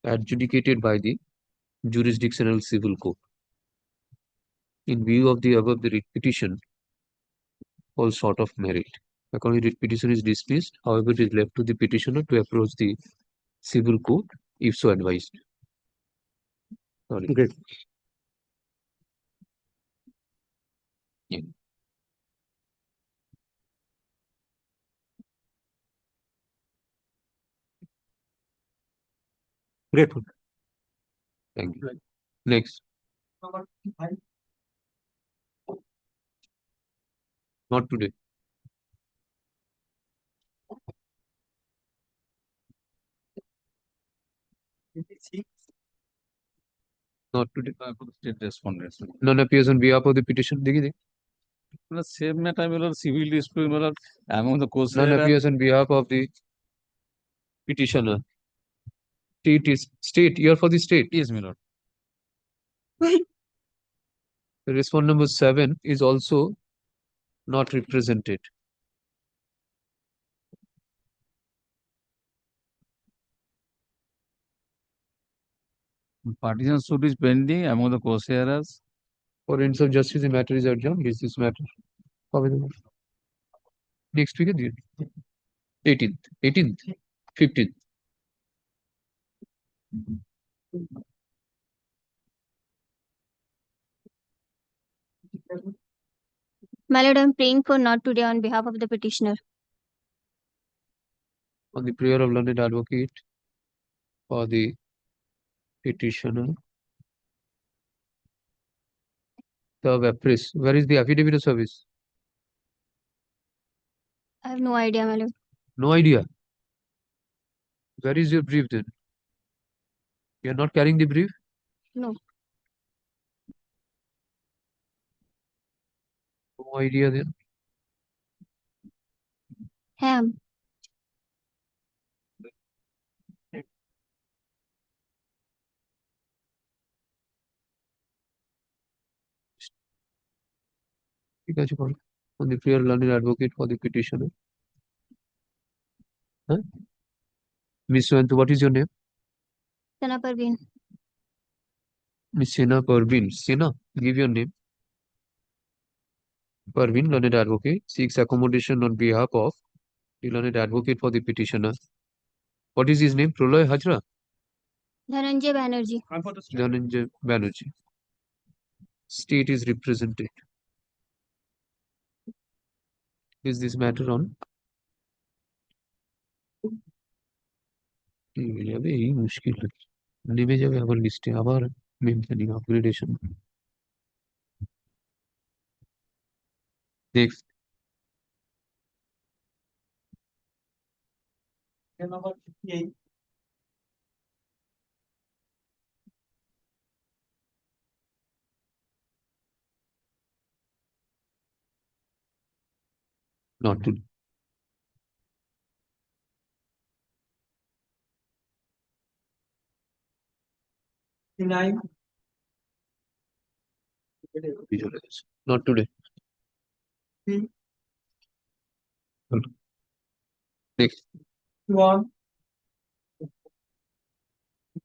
adjudicated by the jurisdictional civil court. In view of the above, the writ petition falls short of merit. Accordingly, writ petition is dismissed. However, it is left to the petitioner to approach the civil court if so advised. Sorry. Great. Yeah. Grateful. Thank you. Next. Not today. Not today. State respondents. None appears on behalf of the petition. देखिए Same matter, civil dispute, among the cause. none appears on behalf of the petitioner. State. You are for the state. Yes, my lord. The respondent number 7 is also not represented. Partition suit is pending among the co-sharers. For ends of justice, the matter is adjourned. Is this matter? Next week, 18th, 15th. My lord, I am praying for not today on behalf of the petitioner. On the prayer of learned advocate for the petitioner. Serve appraise. Where is the affidavit of service? I have no idea, my lord. No idea. Where is your brief then? You are not carrying the brief? No. No idea then. Ham. ঠিক আছে, পড়ো। On the prayer of learned advocate for the petitioner. Huh? Miss Suantu, what is your name? Sana Parveen. Miss Sena Parveen. Sena, give your name. Parveen, learned advocate, seeks accommodation on behalf of the learned advocate for the petitioner. What is his name? Proloy Hajra? Dhananjay Banerjee. Dhananjay Banerjee. State is represented. Is this matter on? যাবে এই মুশকিল নেমে যাবে আবার লিস্টে আবার maintaining upgradation next not to not today. Next. 51,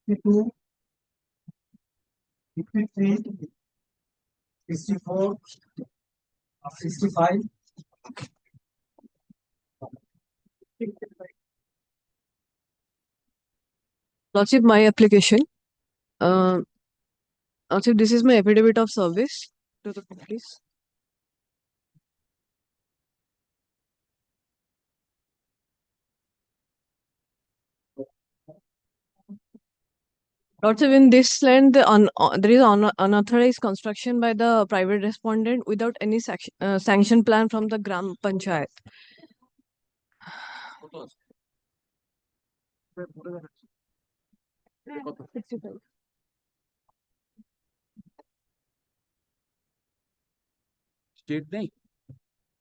52, 53, 64, 65. Lordship, my application. Lordship, this is my affidavit of service to the police. Lordship, in this land, there is unauthorized construction by the private respondent without any sanction plan from the Gram Panchayat. State name?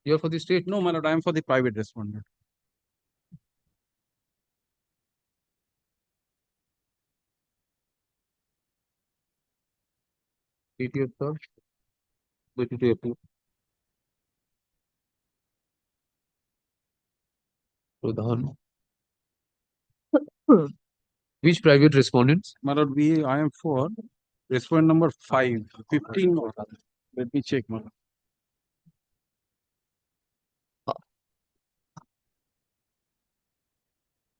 You are for the state? No, my lord, I am for the private respondent. ATF sir. But it appeal. Pradhan. Which private respondents? My lord, I am for respondent number 5, 15. Let me check, my lord.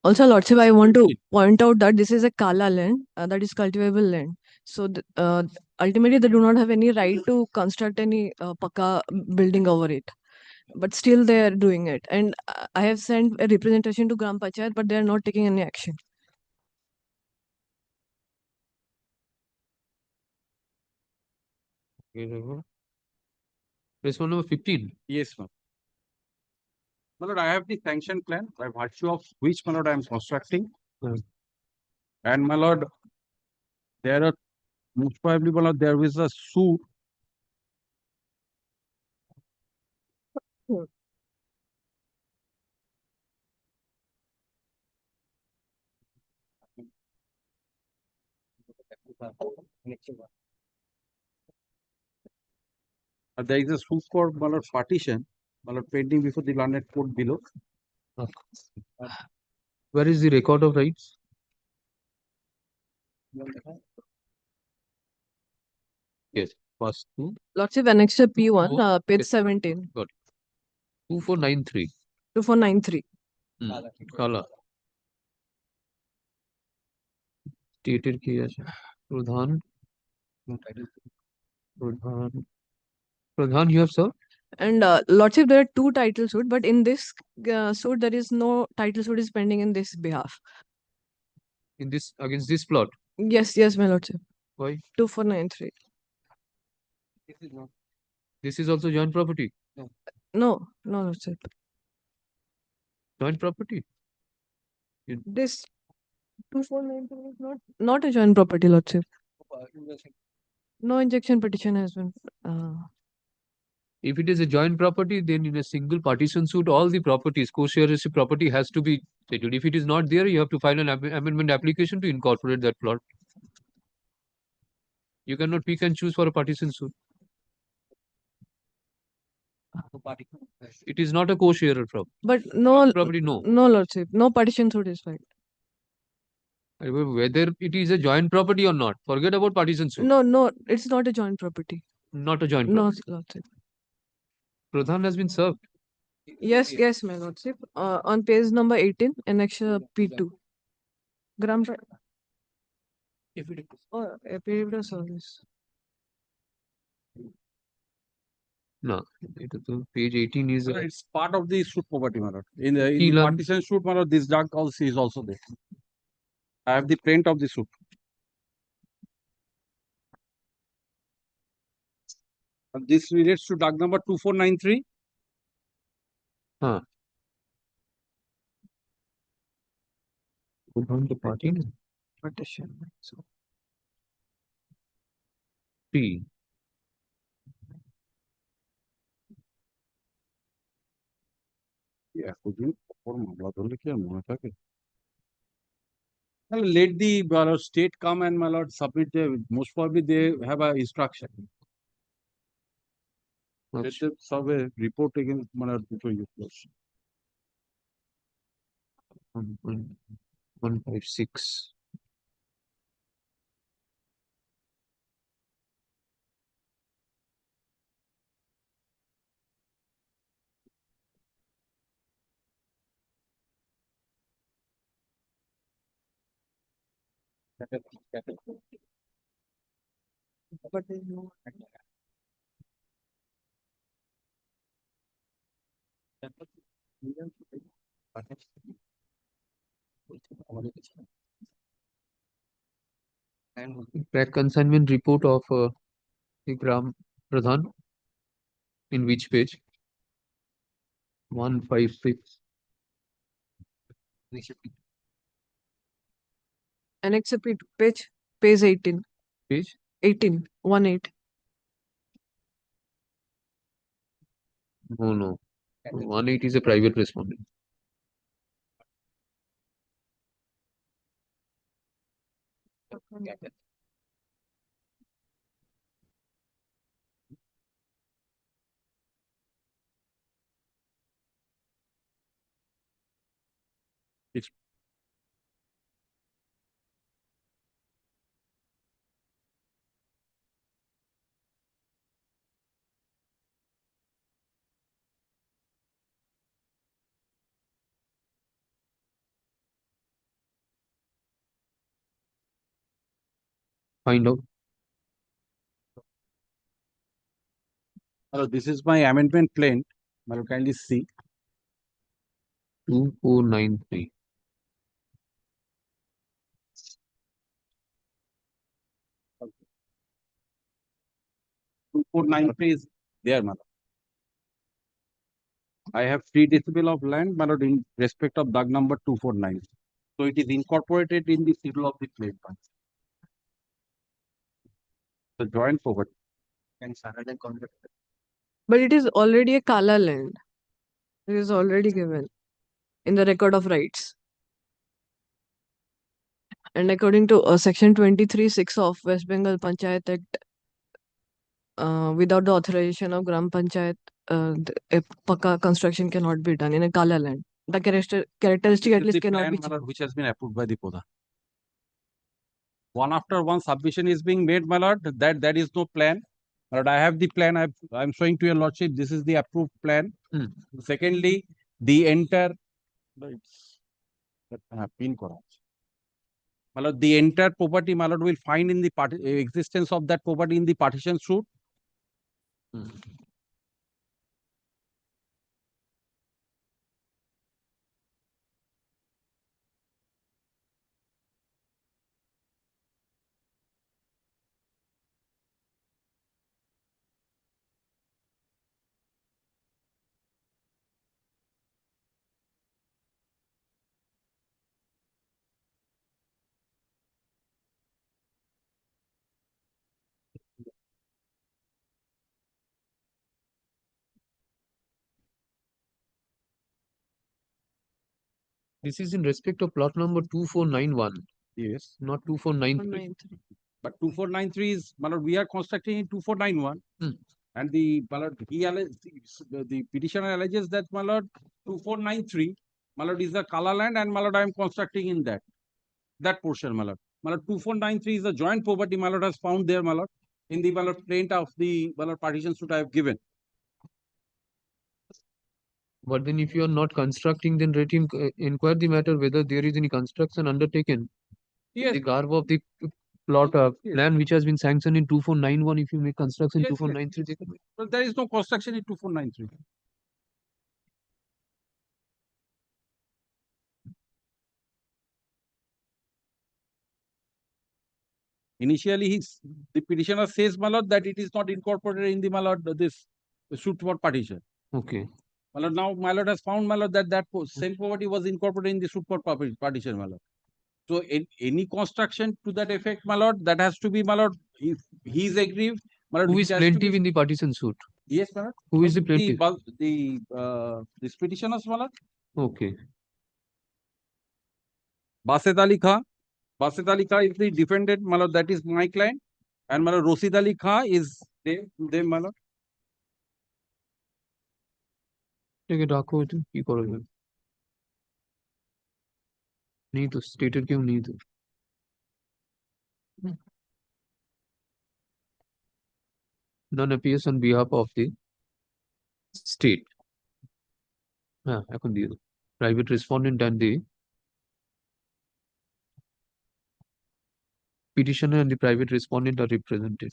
Also, Lordship, I want to point out that this is a Kala land, that is cultivable land. So, ultimately, they do not have any right to construct any Paka building over it. But still, they are doing it. And I have sent a representation to Gram Panchayat, but they are not taking any action. Respondent number 15. Yes, ma'am. My lord, I have the sanction plan by virtue of which, my lord, I am constructing. And my lord, there are most probably, my lord, there is a suit. There is a suit for, my lord, partition, my lord, pending before the landed court below. Where is the record of rights? Yes, first two. Lordship, Annexure P1, page Yes. 17, Got it. 2493. 2493. Kala. Stated কি আছে? প্রধান. প্রধান, you have served? And Lordship, there are two title suit, but in this suit, there is no title suit is pending in this behalf. In this, against this plot? Yes, my Lordship. Why? 2493. This is also joint property. No, Lordship. Joint property. This 2493 is not a joint property, Lordship. No injection petition has been. If it is a joint property, then in a single partition suit, all the properties, co-shareship property has to be settled. If it is not there, you have to file an amendment application to incorporate that plot. You cannot pick and choose for a partition suit. It is not a co-sharer property. But no property, no. No, Lordship. No partition suit is filed. Whether it is a joint property or not, forget about partition suit. No, it's not a joint property. Not a joint No, property. Lordship. Pradhan has been served. Yes, my Lordship. On page number 18, annexure P2. Gram. Affidavit of service. No, page 18 is. It's part of the suit property, my lord. In the Keelan. partition suit, my lord, this junk also is also there. I have the print of the suit. And this relates to doc number 2493. The party. Partition. P. Yeah, could you let the my lord, state come and my lord submit. Most probably they have a instruction. Let them serve a report against my lord before you close. 156. But there's no. Track consignment report of the Gram Pradhan. In which page? 156. Annex P2, page 18. Page? 18, 18. No. 18 is a private respondent. It's Find out. this is my amendment plan. Well, kindly see. 2493. 2493 is there, madam. I have 3 decibel of land, madam, in respect of Dag number 249. So it is incorporated in the schedule of the plan. The joint property. But it is already a Kala land. It is already given in the record of rights. And according to section 23(6) of West Bengal Panchayat Act, without the authorization of Gram Panchayat, a Paka construction cannot be done in a Kala land. The characteristic at This is least the cannot plan, be madam, which has been approved by the Pradhan. One after one submission is being made, my lord, that is no plan. But I have the plan. I'm showing to your lordship. This is the approved plan. Secondly, the entire pin kora আছে। My lord, the entire property, my lord, will find in the existence of that property in the partition suit. This is in respect of plot number 2491, Yes. not 2493. 193. But 2493 is, my lord, we are constructing in 2491. And the, my lord, the petitioner alleges that, my lord, 2493, my lord, is the Kala land, and my lord, I am constructing in that portion, my lord. My lord, 2493 is a joint property, my lord, has found there, my lord, in the, my lord, plaint of the, my lord, partition suit I have given. But then if you are not constructing, then let him inquire the matter whether there is any construction undertaken. Yes. The garb of the plot of land which has been sanctioned in 2491, if you make construction 2493, they can make. But there is no construction in 2493. Initially, the petitioner says, my lord, that it is not incorporated in the, my lord, this suit for partition. Okay. My lord, now my lord has found, my lord, that same property was incorporated in the suit for partition, my lord. So any construction to that effect, my lord, that has to be, my lord, if he is aggrieved, my lord, Who it is has to plaintiff be- in the partition suit? Yes, my lord. Who is the plaintiff? This petitioners, my lord. Okay. Basit Ali Khan. Basit Ali Khan is the defendant, my lord, that is my client. And my lord, Rosid Ali Khan is them, my lord. ठीक है डाको की करोगे नहीं तो stated क्यों नहीं तो none appears on behalf of the state. হ্যাঁ এখন দিয়ে দাও private respondent and the petitioner and the private respondent are represented.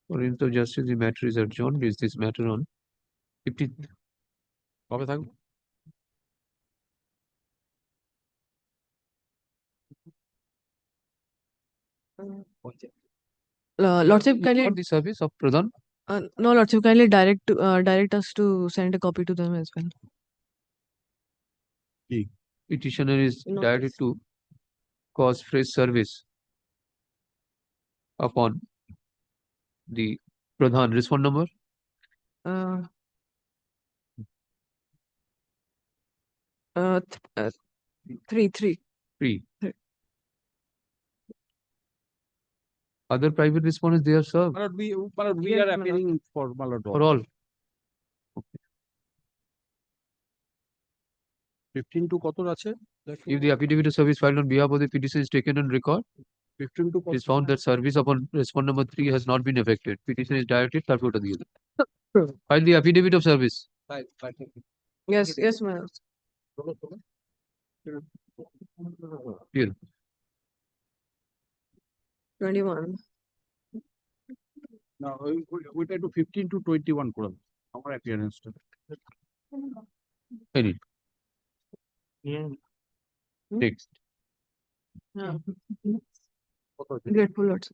For instance of justice, the matter is adjourned. Is this matter on 15th? কবে থাকবে? Lordship, kindly For the service of Pradhan. no, Lordship, kindly direct us to send a copy to them as well. Petitioner is Notice. directed to cause fresh service upon the Pradhan. Respond number? Uh, 3. Three. Other private respondents, they are served My lord, we Yes, are my lord. appealing for my lord. for all. 15 to কত আছে? If the affidavit of service filed on behalf of the petition is taken on record, 15 to it is found that service upon respondent number 3 has not been effected. Petition is directed তারপর ওটা দিয়ে দেবে। File the affidavit of service. Yes, yes, my lord. Here. 21. না ওইটা একটু 15 to 21 করে দাও আমার অ্যাপিয়ারেন্সটা। I need. Next. Yeah. Grateful, lord.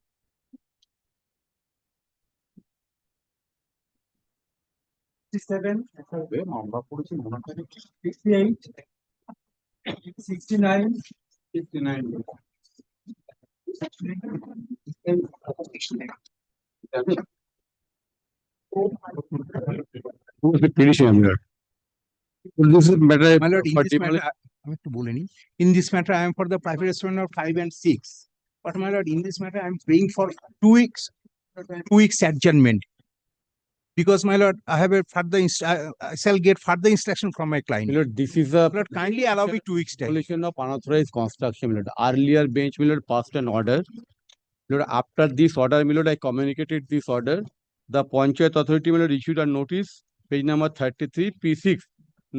মামলা পড়েছি মনে হয় 68 69 59 This is matter My lord, in this matter, আমি একটু বলে নিই। In this matter, I am for the private respondent of 5 and 6. But my lord, in this matter, I am praying for 2 weeks adjournment. Because my lord, I have a further, I shall get further instruction from my client. Milord, this is a Lord, kindly allow me 2 weeks time. demolition of unauthorized construction, Milord. Earlier bench, Milord, passed an order. Milord, after this order, Milord, I communicated this order. The Panchayat authority, Milord, issued a notice, page number 33, P6.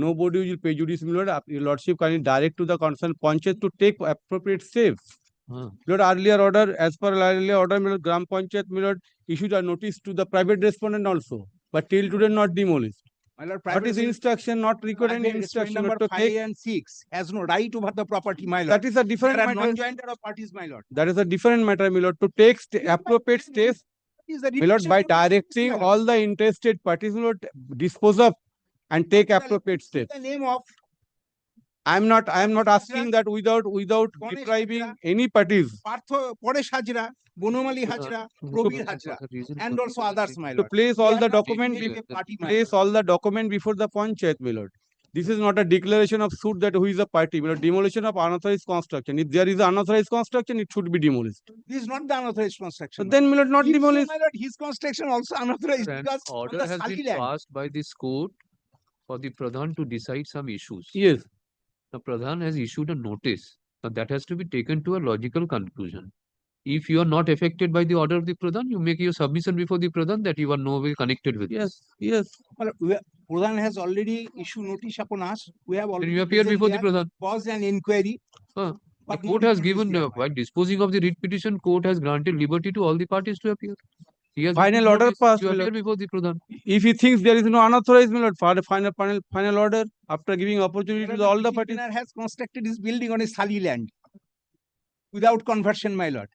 Nobody will pay judice, Milord. Your lordship kindly direct to the concerned Panchayat to take appropriate steps. Milord, earlier order, as per earlier order, Milord, Gram Panchayat, Milord, issued a notice to the private respondent also, but till today not demolished. My lord, What is instruction? Not recorded private instruction. respondent number Milord, to 5 take. and 6 has no right over the property, my lord. That is a different There are matter. non-jointer of parties, my lord. That is a different matter, Milord. To take appropriate steps, Is the Milord, by revision of directing my lord. all the interested parties, Milord, dispose of and take appropriate steps. The name of I am not asking that without depriving any parties. Partho Poresh Hajra, Bonomali Hajra, Probir Hajra, and also others, my To lord. place all They the are not document, made a party, my place all the document before the Panchayat, Milord. This is not a declaration of suit that who is a party, Milord. Demolition of unauthorized construction. If there is unauthorized construction, it should be demolished. This is not the unauthorized construction. But then, Milord, not If so, demolished. my lord, his construction also unauthorized An because on order the has Sali been land. passed by this court for the Pradhan to decide some issues. Yes. The Pradhan has issued a notice. Now that has to be taken to a logical conclusion. If you are not affected by the order of the Pradhan, you make your submission before the Pradhan that you are no way connected with Yes, this. yes. Well, Pradhan has already issued notice upon us. We have Then already you appear present before the there, Pradhan. caused an inquiry. The But no court has report is given, there, while disposing of the writ petition, court has granted liberty to all the parties to appear. He has Final given order notice, passed, you appear Milord. before the Pradhan. If he thinks there is no unauthorized, Milord, for the final order, after giving opportunity to all the parties. Petitioner has constructed his building on a Sali land without conversion, my lord.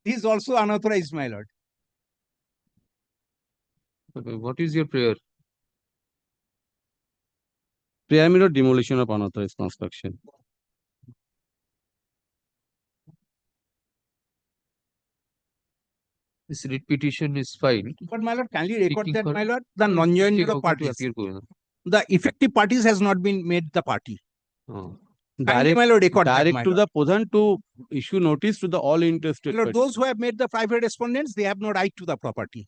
This is also unauthorized, my lord. Okay, what is your prayer? Prayer, Milord, demolition of unauthorized construction. This writ petition is filed. But my lord, kindly record Seeking that, for- my lord, the non-jointer of parties, the effective parties has not been made the party. Kindly, Direct, my lord, record that, direct my to lord. the Pradhan to issue notice to the all interested My lord, parties. those who have made the private respondents, they have no right to the property.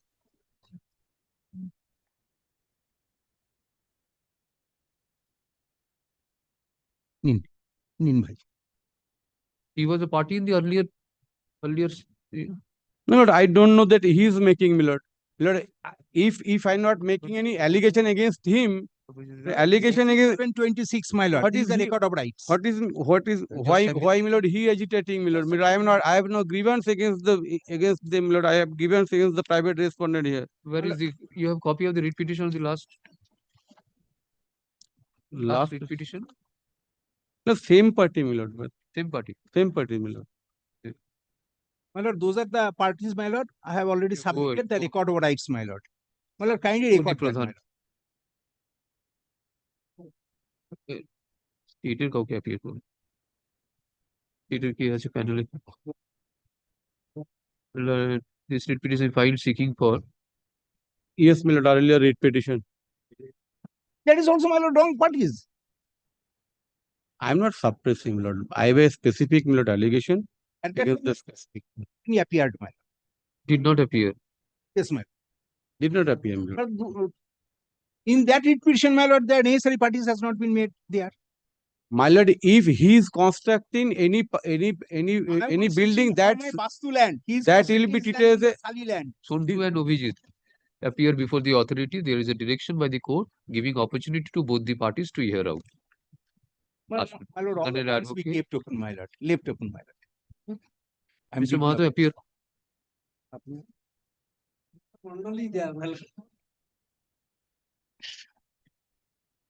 Nin bhai. He was a party in the earlier. Milord, I don't know that he is making, Milord. Milord, if I'm not making any allegation against him, the allegation against 26, my lord. What This is the he- record of rights. why, Milord, he agitating, Milord? Milord, I have no grievance against them, Milord. I have grievance against the private respondent here. Where is the, you have copy of the writ petition of the last Last, writ petition? the same party, Milord. But Same party. same party, Milord. My lord, those are the parties, my lord. I have already Yeah, go ahead, submitted the go. record of rights, my lord. My lord, kindly Go record the that, my Pradhan. lord. Stated কাউকে appear করুন। Stated কি আছে প্যানেলে? This writ petition filed seeking for Yes, Milord, earlier writ petition. That is also, my lord, wrong parties. I'm not suppressing, Milord. I have a specific, Milord, allegation And that against the specific. he appeared, my lord. did not appear. Yes, my lord. Did not appear, Milord. But in that writ petition, my lord, the necessary parties has not been made there. My lord, if he is constructing any building My that's Vastu land. He's that will be constructing treated his as a Sali land. Sondu and Ovijit appear before the authority. There is a direction by the court giving opportunity to both the parties to hear out. My lord, all And the an points we advocate. kept open, my lord. Left open, my lord. Mr. Mahato, appear. Only there, my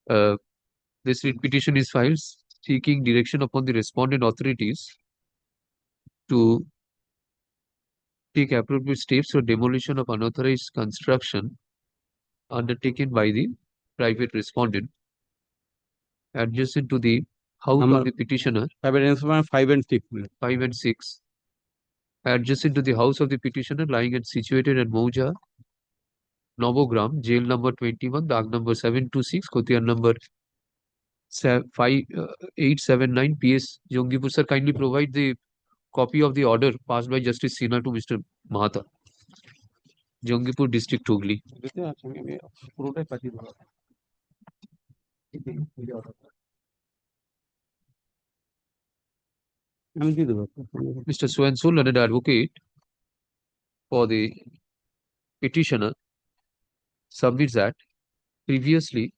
lord. This writ petition is filed seeking direction upon the respondent authorities to take appropriate steps for demolition of unauthorized construction undertaken by the private respondent adjacent to the house of the petitioner 5 and 6. 5 and 6 adjacent to the house of the petitioner lying and situated at Mauja, Novogram, jail number 21, Dag number 726, Kotiar number 5879 PS Jongipur. Sir, kindly provide the copy of the order passed by Justice Sinha to Mr. Mahata. Jongipur District, Hooghly. Mr. So-and-so, learned advocate for the petitioner, submits that previously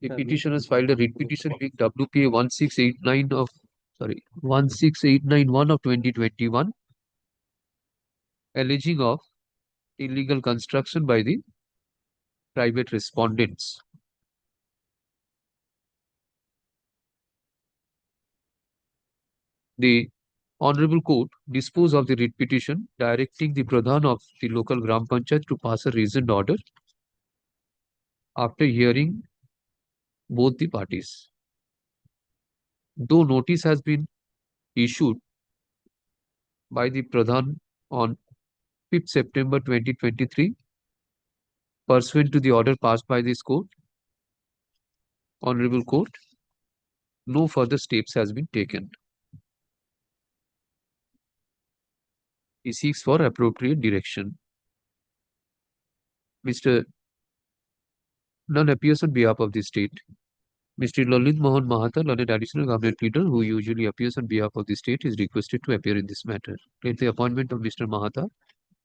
the petitioners filed a writ petition being WPA 16891 of 2021, alleging of illegal construction by the private respondents. The Honorable Court disposed of the writ petition, directing the Pradhan of the local Gram Panchayat to pass a reasoned order after hearing both the parties. Though notice has been issued by the Pradhan on 5th September 2023, pursuant to the order passed by this court, Honorable Court, no further steps has been taken. He seeks for appropriate direction. Mr. None appears on behalf of the state. Mr. Lalit Mohan Mahata, learned additional government pleader, who usually appears on behalf of the state, is requested to appear in this matter. Let the appointment of Mr. Mahata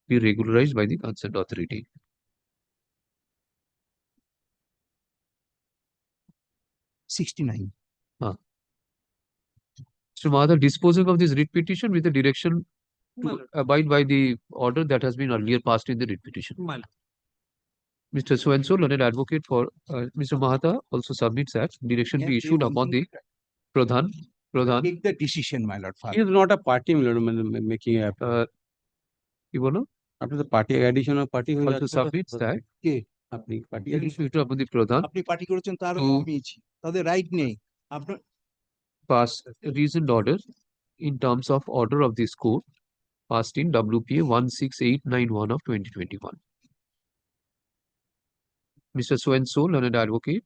be regularized by the concerned authority. '69. Mr. Mahata disposing of this writ petition with the direction to abide by the order that has been earlier passed in the writ petition. Mr. So-and-so, learned advocate for Mr. Mahata, also submits that direction be issued upon the Pradhan. Take the decision, my lord. He is not a party, my lord, making a. After the party addition of party, also submits that party issued upon the Pradhan আপনি party করেছেন তার আমিছি তাদের right নেই আপনার pass a reasoned order in terms of order of this court passed in WPA 16891 of 2021. Mr. So-and-so, learned advocate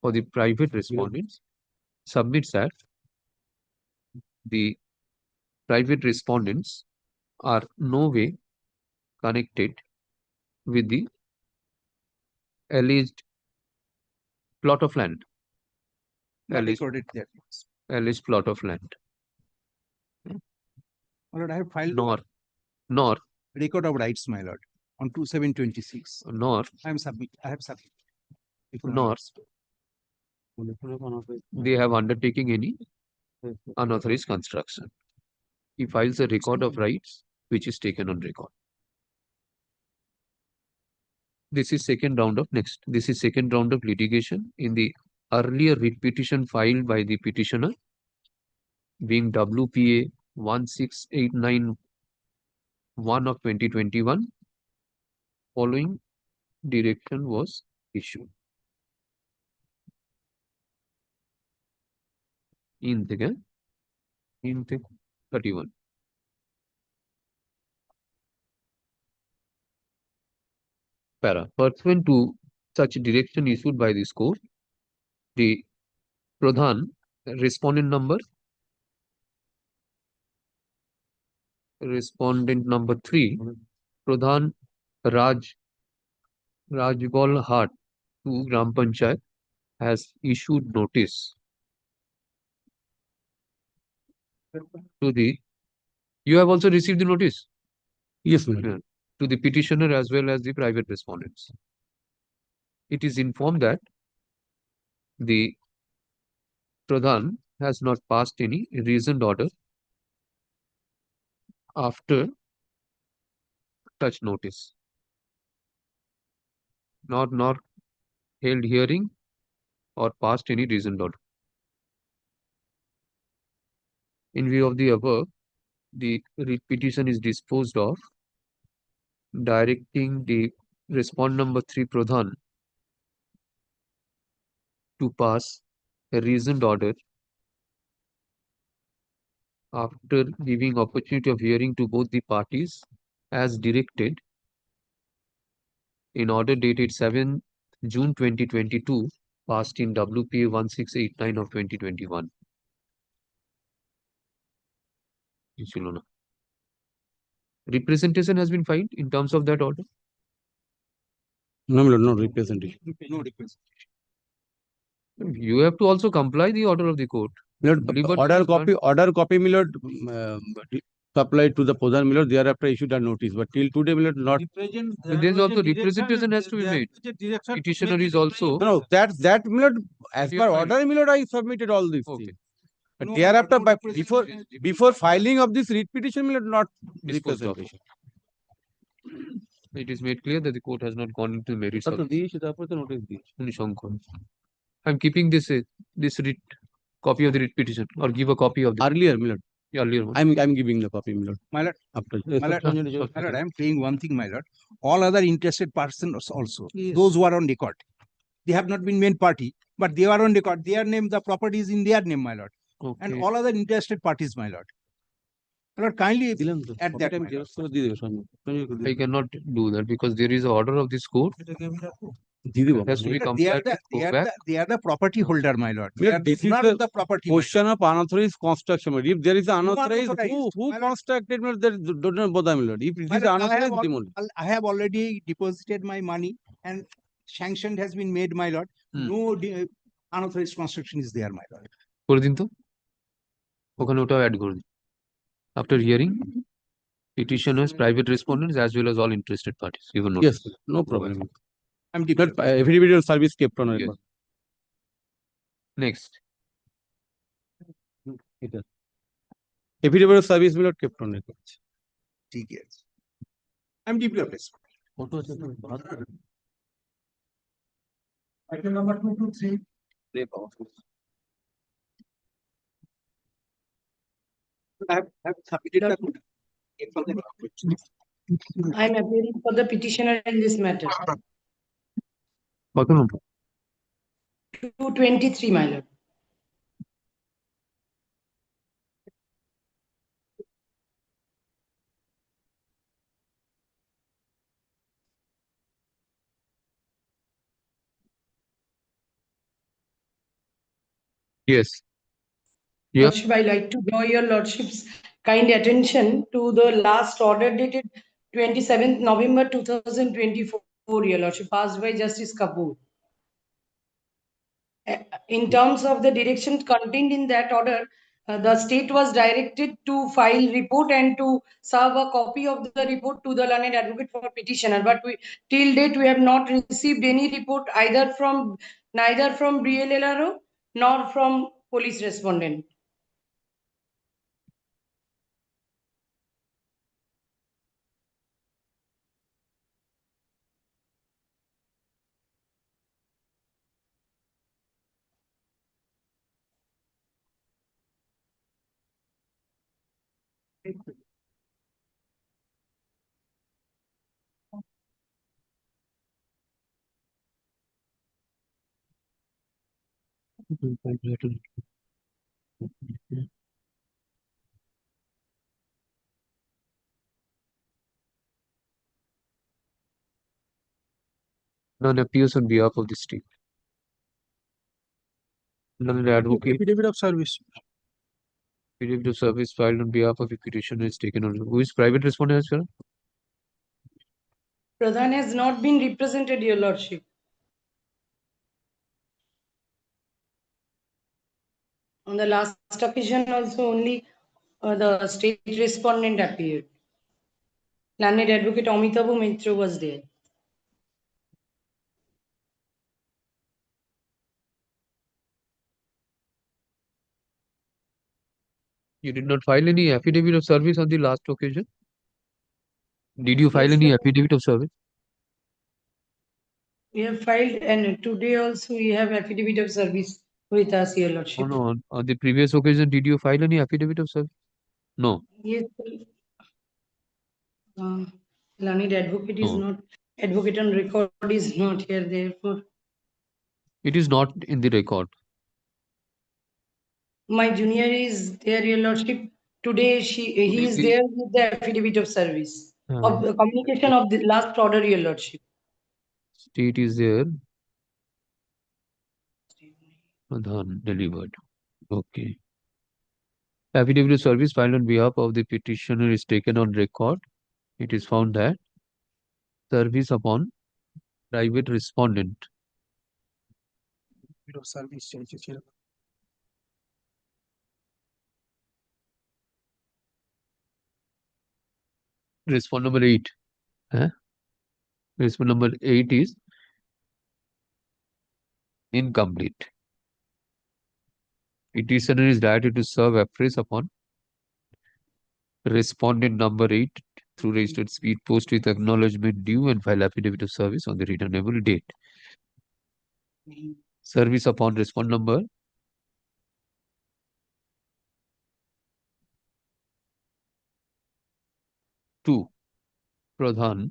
for the private respondents, submits that the private respondents are no way connected with the alleged plot of land. Alleged plot of land. My lord, I have filed Nor record of rights, my lord, on 2726. Nor I have submitted. Nor they have undertaken any unauthorized construction. He files a record of rights which is taken on record. This is second round of litigation in the earlier writ petition filed by the petitioner, being WPA 16891 of 2021. Following direction was issued. In 31. Pursuant to such direction issued by this court, the Pradhan respondent number 3, Pradhan Rajgol Hat to Gram Panchayat, has issued notice to the, you have also received the notice? Yes, my lord. Yeah. To the petitioner as well as the private respondents. It is informed that the Pradhan has not passed any reasoned order after such notice, nor held hearing or passed any reasoned order. In view of the above, the writ petition is disposed of, directing the respond number 3 Pradhan to pass a reasoned order after giving opportunity of hearing to both the parties as directed in order dated 7 June 2022, passed in WPA 1689 of 2021. Representation has been filed in terms of that order? No, my lord, no representation. No request. You have to also comply the order of the court. My lord, Liberty order is copy, my lord, supplied to the Pradhan, my lord, thereafter issued a notice, but till today, my lord, not. But there is also representation has to be made. Petitioner is also. No, that, my lord, as per order, my lord, I submitted all these things. But thereafter, before filing of this writ petition, my lord, not Disposed of. representation. It is made clear that the court has not gone into the merits of notice. I'm keeping this writ copy of the writ petition, or give a copy of the Earlier, my lord. earlier one. I'm giving the copy, my lord. My lord, After. my lord, I am saying one thing, my lord. All other interested persons also, those who are on record, they have not been main party, but they are on record. Their name, the property is in their name, my lord. Okay. And all other interested parties, my lord. My lord, kindly at that time. I cannot do that because there is an order of this court. It has to be complied with. They are the property holder, my lord. They are This is not the property. Question of unauthorized construction. My lord. If there is an unauthorized, who constructed, my lord, there don't bother, my lord. If it is unauthorized, demolish. I have already deposited my money and sanctioned has been made, my lord. No unauthorized construction is there, my lord. করে দিন তো ওখানে ওটাও add করে দিন after hearing petitioners, private respondents as well as all interested parties given notice. Yes, no problem. I'm everybody on service kept on record. Next. Everybody on service will not kept on record. Yes. I'm deeply oppressed. Item number 223. I have submitted I am appearing for the petitioner in this matter. 223, my lord. Yes. Lordship, I like to draw your lordship's kind attention to the last order dated 27th November 2024, your lordship, passed by Justice Kapoor. In terms of the directions contained in that order, the state was directed to file report and to serve a copy of the report to the learned advocate for petitioner. But till date, we have not received any report neither from BLLRO nor from police respondent. None appears on behalf of the state. None advocate. Affidavit of service. Affidavit of service filed on behalf of the petitioner is taken on. Who is private respondent as well? Pradhan has not been represented, your lordship. On the last occasion also only the state respondent appeared. Landed advocate Amitabu Mitra was there. You did not file any affidavit of service on the last occasion? Did you file Yes, any sir. affidavit of service? We have filed, and today also we have affidavit of service with us, Your Oh, Lordship. no, on the previous occasion, did you file any affidavit of service? No. Yes, sir. Learned advocate is No. not, advocate on record is not here, therefore. It is not in the record. My junior is there, Your Lordship. Today he is there with the affidavit of service of the communication of the last order, Your Lordship. State is there. Pradhan delivered. Okay. Affidavit of service filed on behalf of the petitioner is taken on record. It is found that service upon private respondent. Service Respond number 8. Respond number 8 is incomplete. Petitioner is directed to serve appraise upon respondent number 8 through registered speed post with acknowledgement due and file affidavit of service on the returnable date. Service upon respond number 2. Pradhan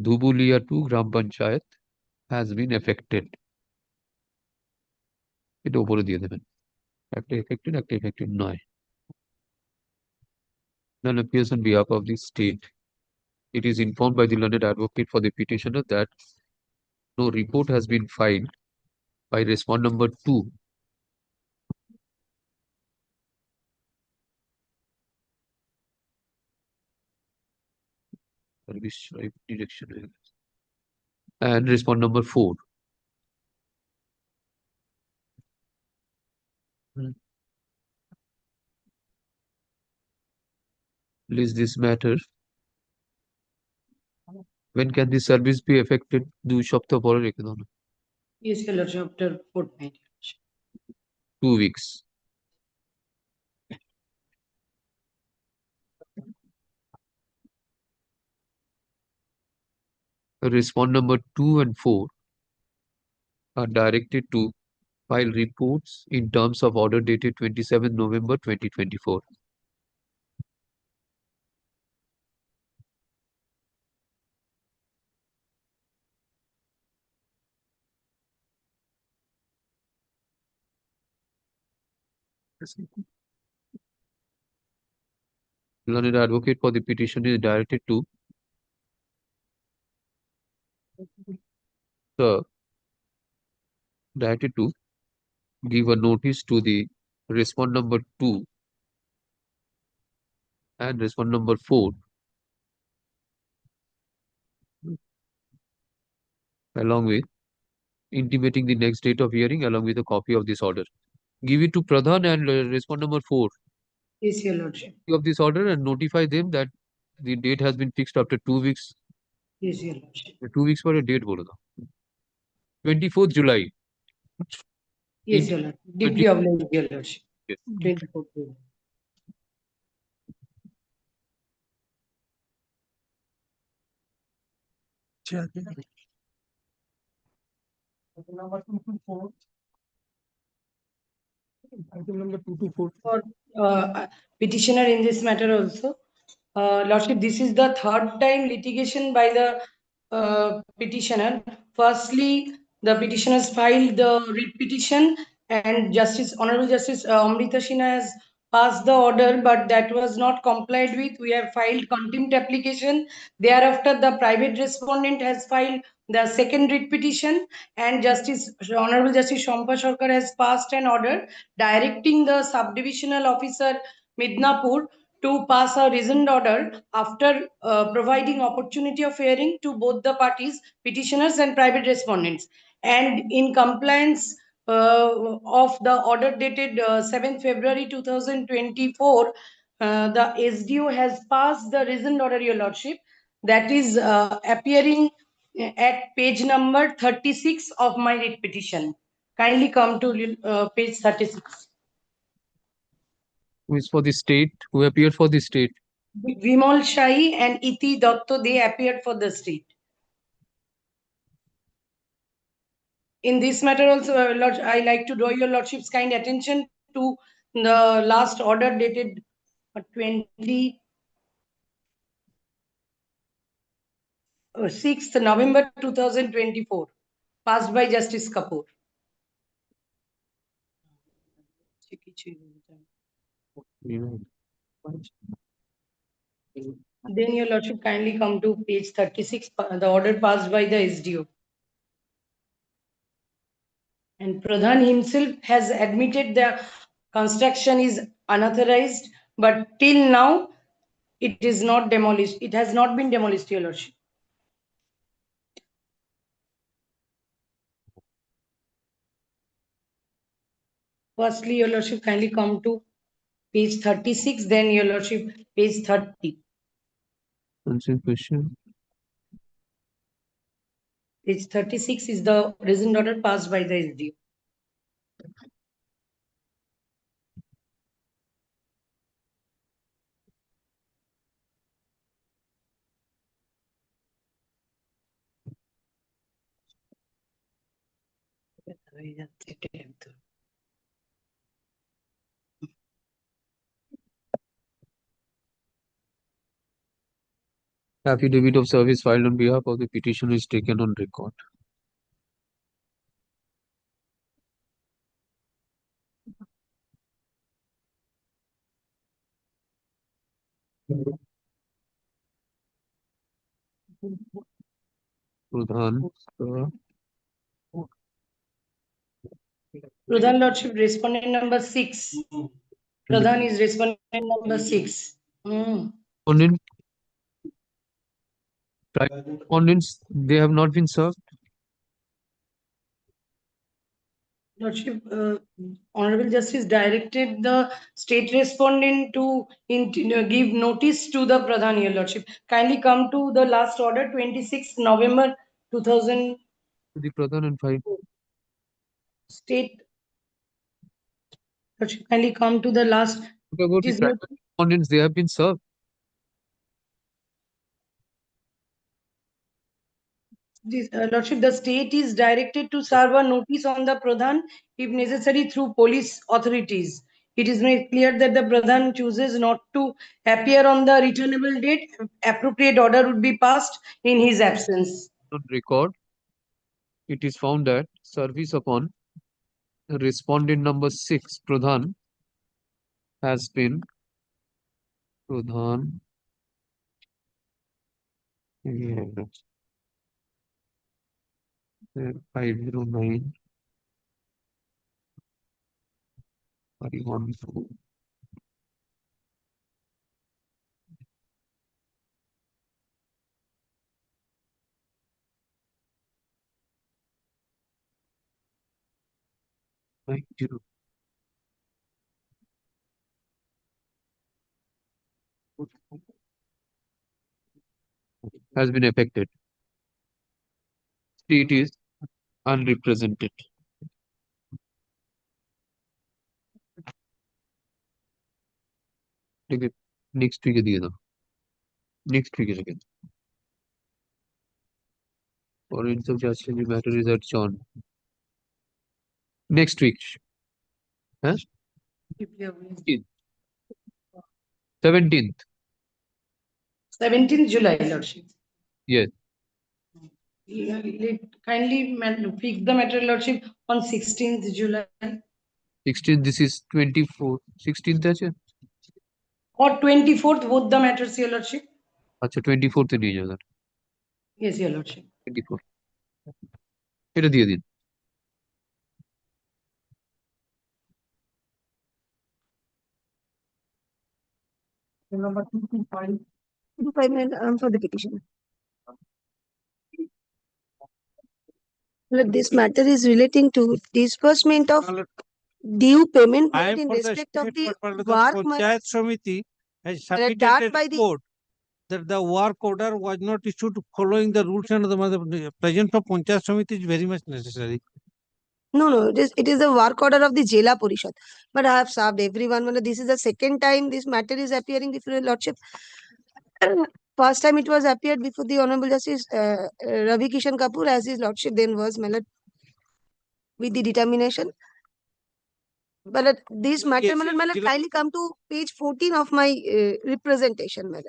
Dhubulia 2 Gram Panchayat has been affected. এটা উপরে দিয়ে দেবেন একটা affected নয়. None appears on behalf of the state. It is informed by the learned advocate for the petitioner that no report has been filed by respond number 2. Service direction and respond number 4. List this matter. When can the service be affected? 2 সপ্তাহ পরে রেখে দাও না. Yes, Your Lordship, after fortnight. 2 weeks. Respond number 2 and 4 are directed to file reports in terms of order dated 27 November 2024. Learned advocate for the petition is directed to give a notice to the respond number 2 and respond number 4 along with intimating the next date of hearing along with a copy of this order. Give it to Pradhan and respond number 4 Yes, Your Lordship. of this order and notify them that the date has been fixed after 2 weeks. Yes, Your Lordship. 2 weeks for a date bolo daw. 24th July. Yes, Your Lordship. Deeply obliged, Your Lordship. Yes. 24th July. Item number 224. For petitioner in this matter also. Lordship, this is the third time litigation by the petitioner. Firstly, the petitioners filed the writ petition and Honorable Justice Amrita Sinha has passed the order, but that was not complied with. We have filed contempt application. Thereafter, the private respondent has filed the second writ petition, and Honorable Justice Shampa Sarkar has passed an order directing the subdivisional officer Midnapur to pass a reasoned order after providing opportunity of hearing to both the parties, petitioners and private respondents. And in compliance of the order dated 7th February 2024, the SDO has passed the reasoned order, Your Lordship, that is appearing at page number 36 of my writ petition. Kindly come to page 36. Who is for the state? Who appeared for the state? Vimal Shahi and Iti Datto, they appeared for the state. In this matter also, Lord, I like to draw your Lordship's kind attention to the last order dated 6th November 2024, passed by Justice Kapoor. Then your Lordship kindly come to page 36, the order passed by the SDO. And Pradhan himself has admitted the construction is unauthorized, but till now it is not demolished. It has not been demolished, Your Lordship. Firstly, Your Lordship kindly come to page 36, then Your Lordship page 30. Answer question. Page 36 is the reasoned order passed by the SDO. Affidavit of service filed on behalf of the petitioner is taken on record. Pradhan, Pradhan Lordship, respondent number 6. Pradhan is respondent number 6. Respondent, respondents, they have not been served. Lordship, Honorable Justice directed the state respondent to give notice to the Pradhan, Your Lordship. Kindly come to the last order, 26 November 2000. The Pradhan and file. State. Lordship, kindly come to the last. What about the It is private respondents? They have been served. Lordship, the state is directed to serve a notice on the Pradhan, if necessary, through police authorities. It is made clear that the Pradhan chooses not to appear on the returnable date. Appropriate order would be passed in his absence. On record, it is found that service upon respondent number 6, Pradhan, has been Pradhan. 509 41. Has been affected. State is unrepresented. Next week next week again. Foreign of justice matter is adjourned. Next week. Huh? 17th. 17th July, Lordship. Yes. Kindly fix the matter, Lordship, on 16th July. 16th, this is 24th. 16th আছে? Or 24th, both the matters, Your Lordship. আচ্ছা 24th নিয়ে যাও। Yes, Your Lordship. 24 এটা দিয়ে দিন। Number 225. 225 for the petition. Look, this matter is relating to disbursement of due payment I made am in for the respect of state, the but the work Panchayat Samiti has submitted done a by the report that the work order was not issued following the rules, and the presence of Panchayat Samiti is very much necessary. No, it is the work order of the Jela Parishad. But I have served everyone. This is the second time this matter is appearing before your lordship. First time it was appeared before the Honorable Justice Ravi Kishan Kapoor, as his lordship then was, my lord, with the determination. But this matter, Yes, my lord, yes, kindly come to page 14 of my representation, my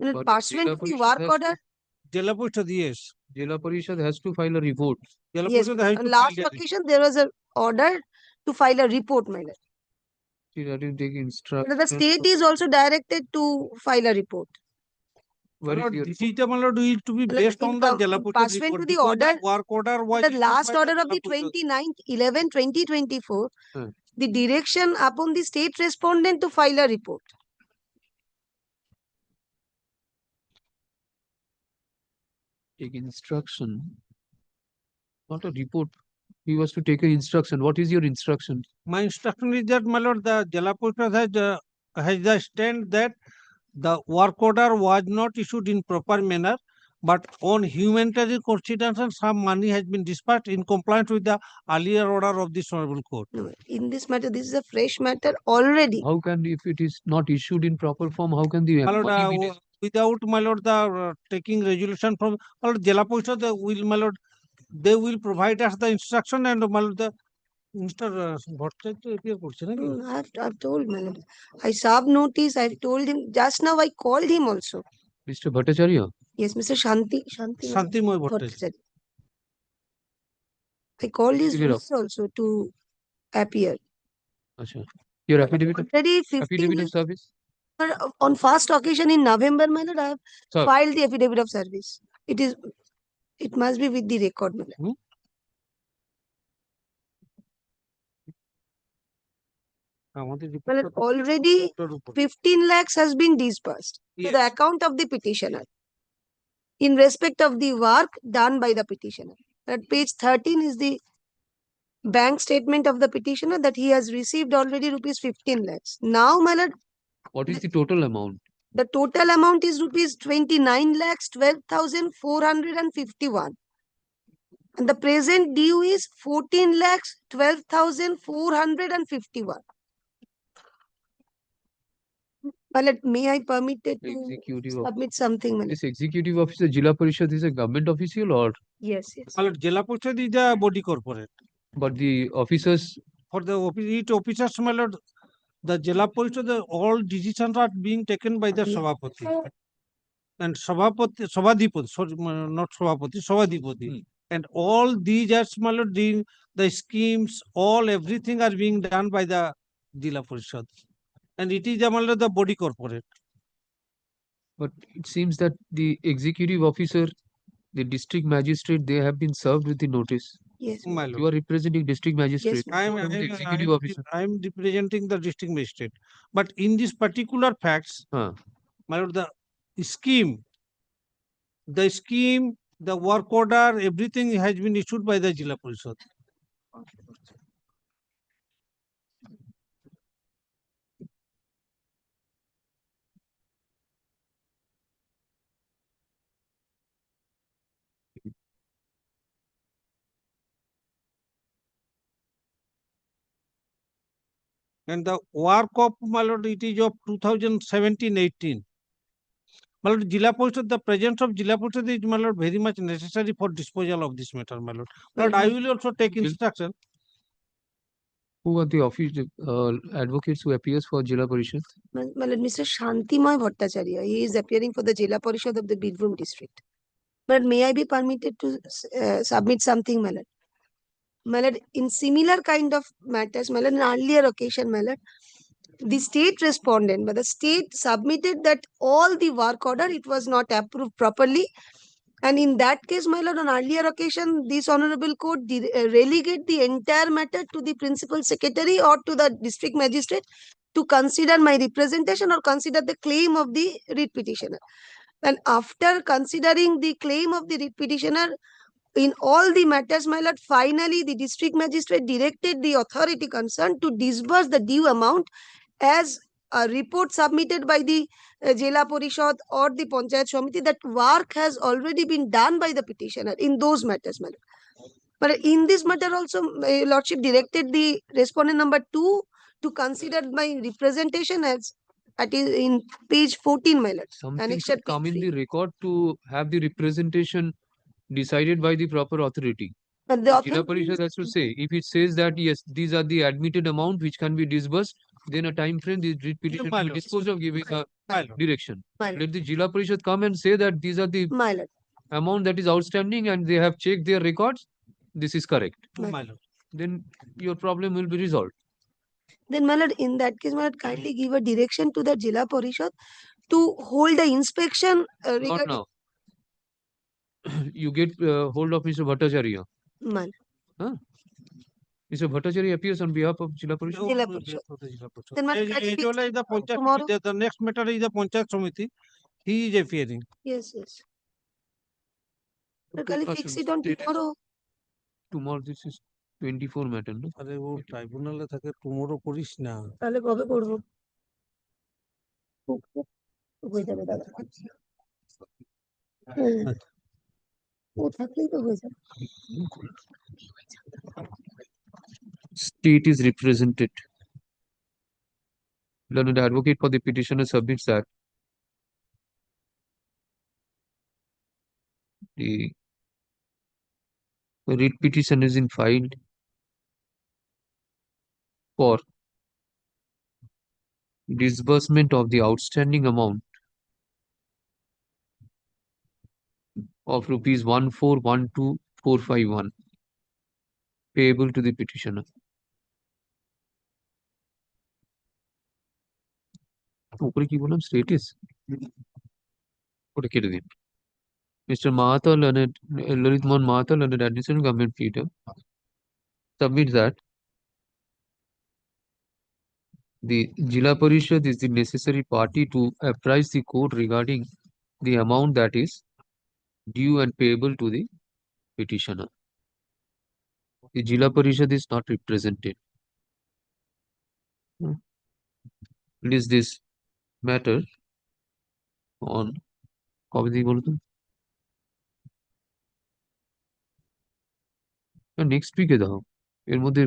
lord. But Pursuant Jila to the Parishad work has order, Jela Parishad, yes. Jila Parishad has to file a report. Jela yes, Parishad has on to last file a occasion there was an order to file a report, my lord. See, that is taking But instruction. the state is also directed to file a report. Where is your This is the is to be based on the Jela Parishad Pursuant report to the because order, the work order was the issued last by the order of Jela the Parishad. 29th 2024, Hmm. the direction upon the state respondent to file a report. Take instruction, not a report. He was to take an instruction. What is your instruction? My instruction is that, my lord, the Jela Parishad has the stand that the work order was not issued in proper manner, but on humanitarian consideration, some money has been disbursed in compliance with the earlier order of this honorable court. No, in this matter, this is a fresh matter already. How can, if it is not issued in proper form, how can the My lord, money be without, my lord, the taking resolution from, my lord, Jela Parishad will, my lord, they will provide us the instruction, and my lord, the Mr. Bhattacharya appear করছে নাকি? I've told, my lord. I served notice. I've told him. Just now I called him also. Mr. Bhattacharya? Yes, Mr. Shanti. Shantimay Bhattacharya. Bhattacharya. I called his Figure out. rules also to appear. Achha. Your affidavit, Already 15 affidavit of service? on first occasion in November, my lord, I have Sir. filed the affidavit of service. It must be with the record, my lord. Well, already 15 lakhs has been disbursed to the account of the petitioner in respect of the work done by the petitioner. At page 13 is the bank statement of the petitioner that he has received already rupees 15 lakhs. Now, my lord, What is the total amount? the total amount is rupees 29 lakhs 12,451. And the present due is 14 lakhs 12,451. But may I permitted to Executive submit something? My lord? This executive officer, Jila Parishad, is a government official or? Yes, yes. My lord, Jela Parishad is a body corporate. But the officers, For the officers, my lord, the Jela Parishad, all decisions are being taken by the Sabhapati. And Sabhadipati, sorry, not Sabhapati, Sabhadipati. And all these are, my lord, the schemes, everything are being done by the Jila Parishad. And it is, my lord, the body corporate. but it seems that the executive officer, the district magistrate, they have been served with the notice. Yes, my lord. You are representing district magistrate. I am the executive officer. representing the district magistrate. But in this particular facts, my lord, the scheme, the work order, everything has been issued by the Jila Parishad. And the work of, my lord, it is of 2017-18. My lord, Jila Parishad, the presence of Jila Parishad is, my lord, very much necessary for disposal of this matter, my lord. But I will also take instruction. Who are the office advocates who appears for Jila Parishad? My lord, Mr. Shantimay Bhattacharya. He is appearing for the Jila Parishad of the Birbhum district. But may I be permitted to submit something, my lord? My lord, in similar kind of matters, my lord, in earlier occasion, my lord, the state respondent, but the state submitted that all the work order, it was not approved properly. And in that case, my lord, on earlier occasion, this honorable court relegate the entire matter to the principal secretary or to the district magistrate to consider my representation or consider the claim of the writ petitioner. And after considering the claim of the petitioner in all the matters, my lord, finally the district magistrate directed the authority concerned to disburse the due amount as a report submitted by the Jela Parishad or the Panchayat Samiti, that work has already been done by the petitioner in those matters, my lord. But in this matter also, my lordship directed the respondent number 2 to consider my representation as at in page 14, my lord. Something Annexed should come in the record to have the representation decided by the proper authority. But the Jila Parishad has to say, if it says that yes, these are the admitted amount which can be disbursed, then a time frame the petition will be disposed of giving a direction. Let the Jila Parishad come and say that these are the amount that is outstanding and they have checked their records. This is correct. Then your problem will be resolved. Then, my lord, in that case, my lord, kindly give a direction to the Jila Parishad to hold the inspection Not regarding. now. You get hold of Mr. Bhattacharya. My lord. Huh? Mr. Bhattacharya appears on behalf of Jila Parishad. Jila Parishad. Then, my lord, let's fix tomorrow. The next matter is the Panchayat Samiti. He is appearing. Yes, yes. Can you fix it on tomorrow? Tomorrow, this is 24 matter, no? আরে ও ট্রাইব্যুনালে থাকে tomorrow করিস না তাহলে কবে করবো? হয়ে যাবে দাদা। ও থাকলেই তো হয়ে যাবে। State is represented. Learned advocate for the petitioner submits that the writ petition is in filed for disbursement of the outstanding amount of rupees 1412451 payable to the petitioner. উপরে কি বললাম স্টেটাস ওটা কেটে দিন Mr. Mahata, Lalit Mohan Mahata, learned additional government pleader, submits that the Jila Parishad is the necessary party to apprise the court regarding the amount that is due and payable to the petitioner. The Jila Parishad is not represented. It is this matter on কবে দিয়ে বলতো next উইকে দাও এর মধ্যে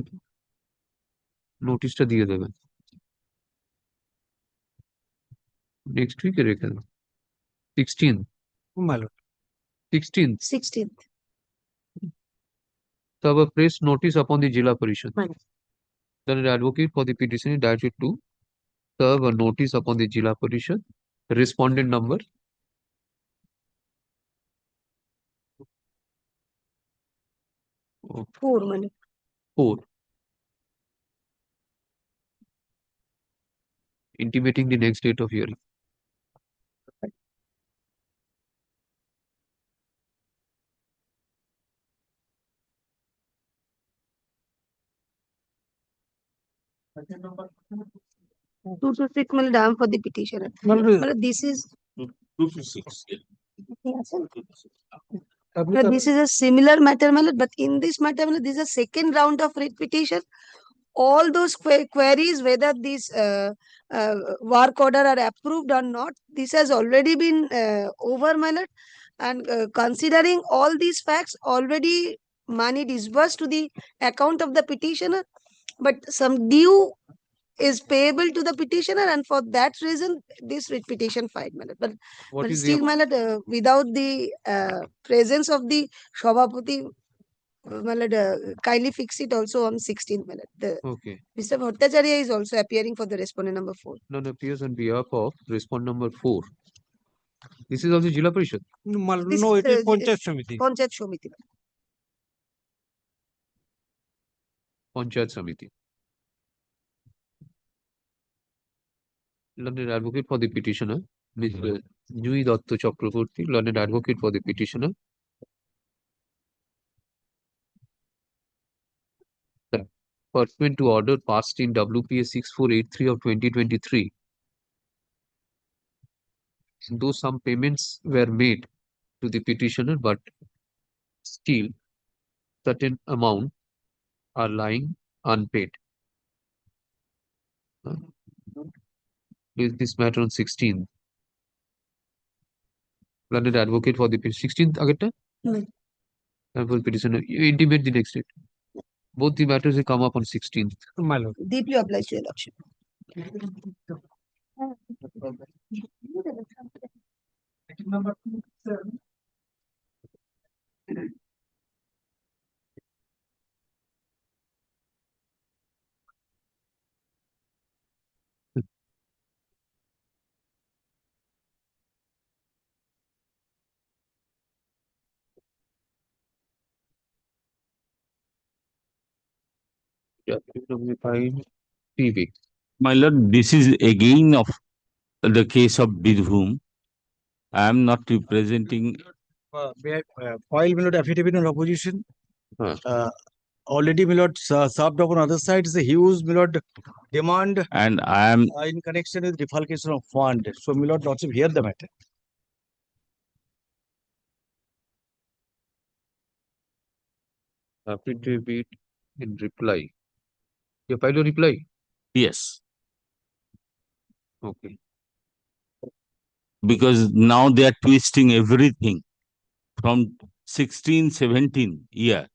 নোটিশটা দিয়ে দেবে নেক্সট উইকে রেখে দাও 16th 16th serve a press notice upon the Jila Parishad. Then an advocate for the petition is directed to serve a notice upon the Jila Parishad. Respondent number 4. Intimating the next date of hearing. Two to six mil dam for the petitioner. This is 2 to 6. this is a similar matter, but in this matter, this is a second round of writ petition. All those queries, whether these work order are approved or not, this has already been over, my lord. And considering all these facts, already money disbursed to the account of the petitioner, but some due is payable to the petitioner, and for that reason, this writ petition filed, my lord. But still, my lord, without the presence of the Sabhapati, my lord, kindly fix it also on 16th, my lord. Okay. Mr. Bhattacharya is also appearing for the respondent number 4. None appears on behalf of respondent number 4. This is also Jila Parishad. No, it is Panchayat Samiti. Panchayat Samiti. Panchayat Samiti. Learned advocate for the petitioner, Mr. Jui Datta Chakraborty, learned advocate for the petitioner. Pursuant to order passed in WPA 6483 of 2023, though some payments were made to the petitioner, but still certain amount are lying unpaid. Is this matter on 16th? Learned advocate for the 16th Agatha? And for petitioner, you intimate the next date. Both the matters will come up on 16th. My lord. Deeply obliged to your lordship. Yeah, fine. PV. My lord, this is again of the case of Birbhum. I am not representing. May I file, my lord, affidavit in opposition? Huh. Already, my lord, served upon other sides a huge, my lord, demand And I am in connection with defalcation of fund. So, my lord, lordship, hear the matter. Affidavit in reply. You filed a reply? yes, Okay. because now they are twisting everything from 16-17 year.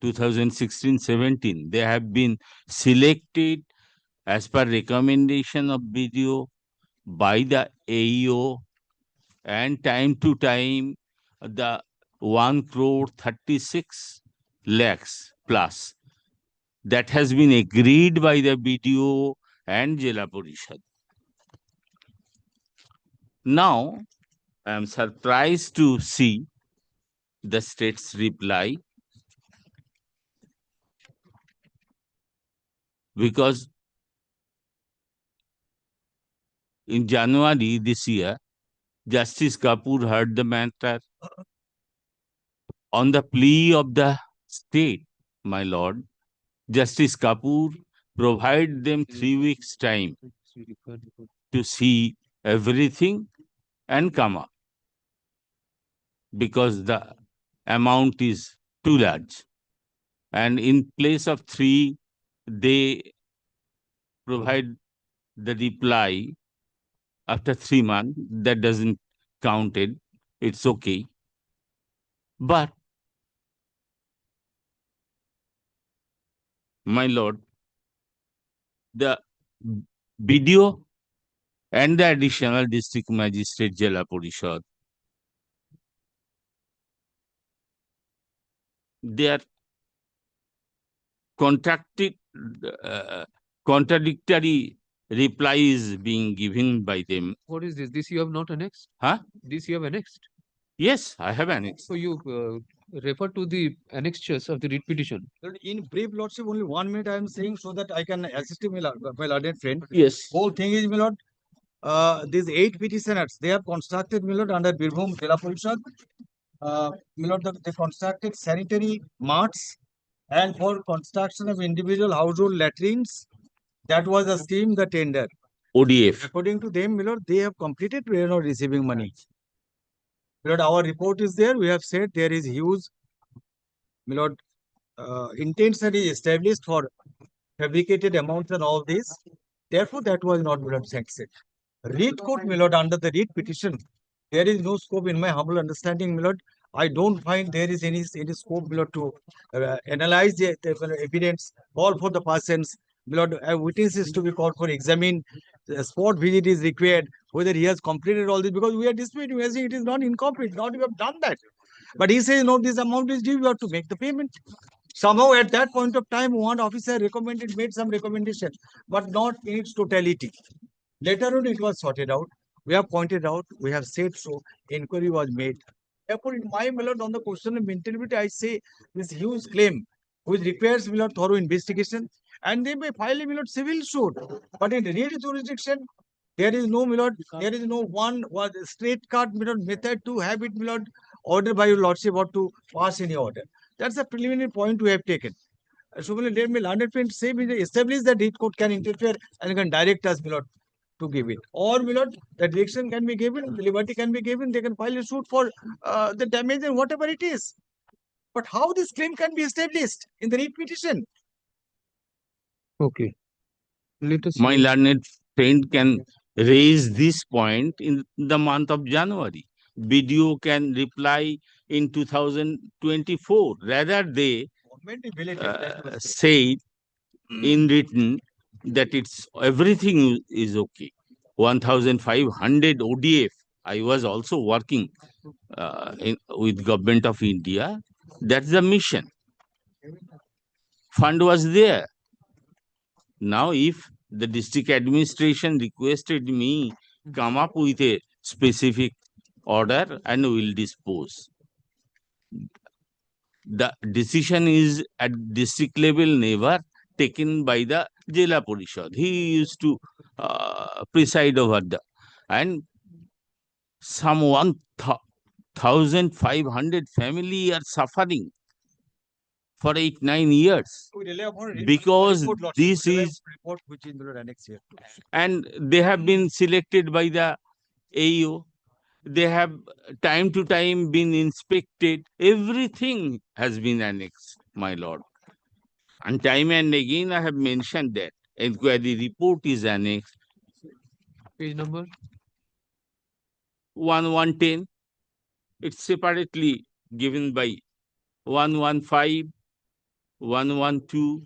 2016-17, they have been selected as per recommendation of BDO by the AEO, and time to time the 1 crore 36 lakhs plus that has been agreed by the BDO and Jila Parishad. Now I am surprised to see the state's reply, because in January this year, Justice Kapoor heard the matter on the plea of the state, my lord. Justice Kapoor provided them 3 weeks' time to see everything and come up, because the amount is too large. And in place of 3, they provide the reply after 3 months. That doesn't count it. It's okay. But, my lord, the BDO and the additional district magistrate Jila Parishad, they are contradictory replies being given by them. What is this? This you have not annexed? Huh? This you have annexed? Yes, I have annexed. So you refer to the annexures of the writ petition. In brief, lordship, only 1 minute I am saying so that I can assist my learned friend. Yes. Whole thing is, my lord, these 8 petitioners, they have constructed, my lord, under Birbhum Jila Parishad. My lord, they constructed sanitary marts, and for construction of individual household latrines, that was a scheme, the tender. ODF. According to them, my lord, they have completed, we are not receiving money. My lord, our report is there. We have said there is huge, my lord, intention is established for fabricated amounts and all this. Therefore, that was not, my lord, sanctioned. Writ court, my lord, under the writ petition, there is no scope, in my humble understanding, my lord. I don't find there is any scope, my lord, to analyze the evidence, call for the persons, my lord, witnesses to be called for examine. The spot visit is required, whether he has completed all this, because we are disputing, we are saying it is not incomplete, not you have done that. But he says, no, this amount is due, you have to make the payment. Somehow at that point of time, one officer made some recommendation, but not in its totality. Later on, it was sorted out. We have pointed out, we have said so, inquiry was made. Therefore, in my milord, on the question of maintainability, I say this huge claim, which requires milord thorough investigation, and they may file a milord civil suit. But in real jurisdiction, there is no milord, there is no one straight cut milord method to have it milord ordered by your lordship or to pass any order. That's a preliminary point we have taken. So let me learned friend say we establish that the court can interfere and can direct us, milord. to give it. Or, my lord, the direction can be given, the liberty can be given, they can file a suit for the damage and whatever it is. But how this claim can be established in the writ petition? Okay. Let us My hear. learned friend can raise this point in the month of January. BDO can reply in 2024. Rather, they say in written that it's everything is okay. 1,500 ODF. I was also working with government of India. That's the mission. Fund was there. Now, if the district administration requested me come up with a specific order and will dispose. The decision is at district level, never taken by the Jela Parishad. He used to preside over the, and some 1,500 family are suffering for 8-9 years because this is report which is annexed here. and they have been selected by the AO. They have time to time been inspected. Everything has been annexed, my lord. And time and again I have mentioned that inquiry report is annexed. Page number 1110. It's separately given by 115, 112.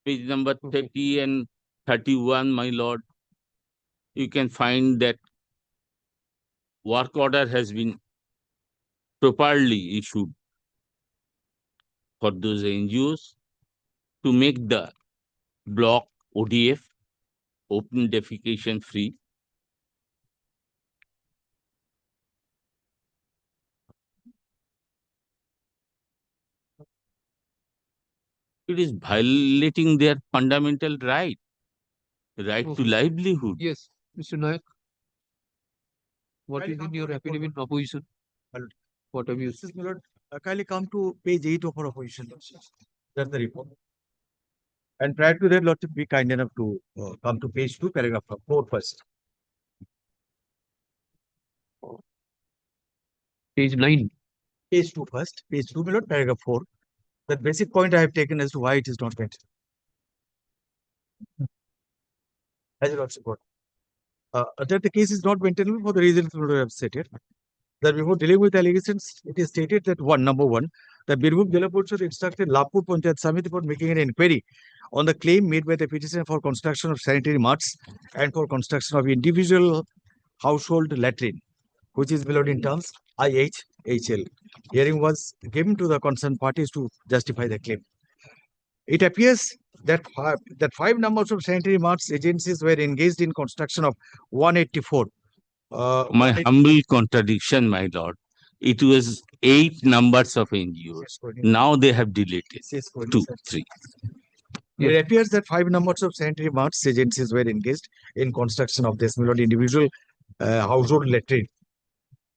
Page number 30 and 31, my lord. You can find that work order has been properly issued for those NGOs to make the block ODF, open defecation free. It is violating their fundamental right to livelihood. Yes, Mr. Nayak. What is in your affidavit opposition? What have you? This is, my lord, kindly come to page 8 of our opposition. That's the report. And prior to that, Lordship, be kind enough to come to page 2, paragraph 4 first. Page 9. Page 2 first. Page 2, my lord, paragraph 4. The basic point I have taken as to why it is not met. As you also got. That the case is not maintainable for the reasons we have stated. That before dealing with allegations, it is stated that number one, the Birbhum Jila Parishad instructed Lapur Panchayat Samiti for making an inquiry on the claim made by the petitioner for construction of sanitary marts and for construction of individual household latrine, which is below in terms IHHL. Hearing was given to the concerned parties to justify the claim. It appears that five numbers of sanitary marts agencies were engaged in construction of 184. My humble contradiction, my lord. It was 8 numbers of NGOs. Now they have deleted 2, 3. It appears that 5 numbers of sanitary marts agencies were engaged in construction of this individual household latrine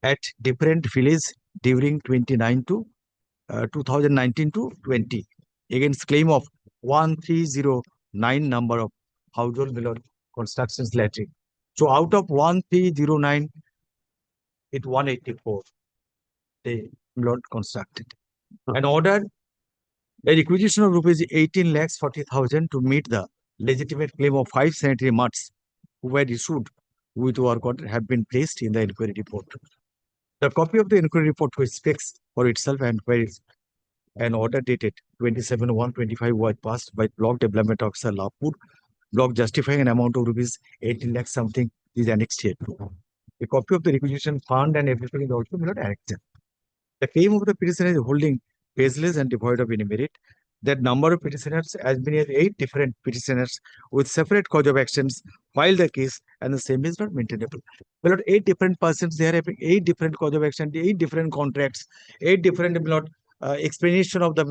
at different villages during 2019 to 20 against claim of 1309 number of household below constructions latrine. So out of 1309, it 184 they not constructed. An order a requisition of rupees 18,40,000 to meet the legitimate claim of 5 sanitary marts who were issued with work order have been placed in the inquiry report. The copy of the inquiry report which speaks for itself and where is an order dated 27/1/25 was passed by Block Development Officer Lapur, block justifying an amount of rupees 18 lakh something is annexed here. A copy of the requisition fund and everything is also not annexed. The claim of the petitioner is holding baseless and devoid of any merit. That number of petitioners as many as 8 different petitioners with separate cause of actions filed the case and the same is not maintainable. Well, 8 different persons, they are having 8 different cause of action, 8 different contracts, 8 different explanation of the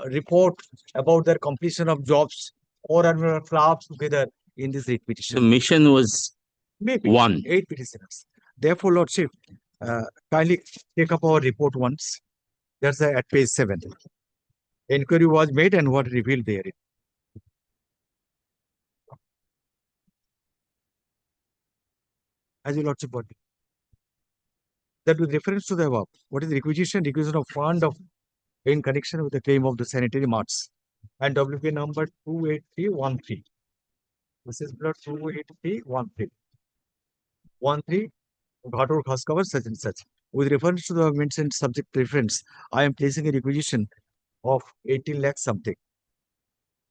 report about their completion of jobs or clubs together in this The petition. mission was Maybe one. 8 petitioners. Therefore, Lordship, kindly take up our report once. That's at page 7. Inquiry was made and what revealed therein. As your Lordship body. That with reference to the above, what is the requisition? Requisition of fund of in connection with the claim of the sanitary marts and WP number 28313. This is blood 28313. 13 Ghator Khas cover such and such. With reference to the mentioned subject preference, I am placing a requisition of 18 lakh something.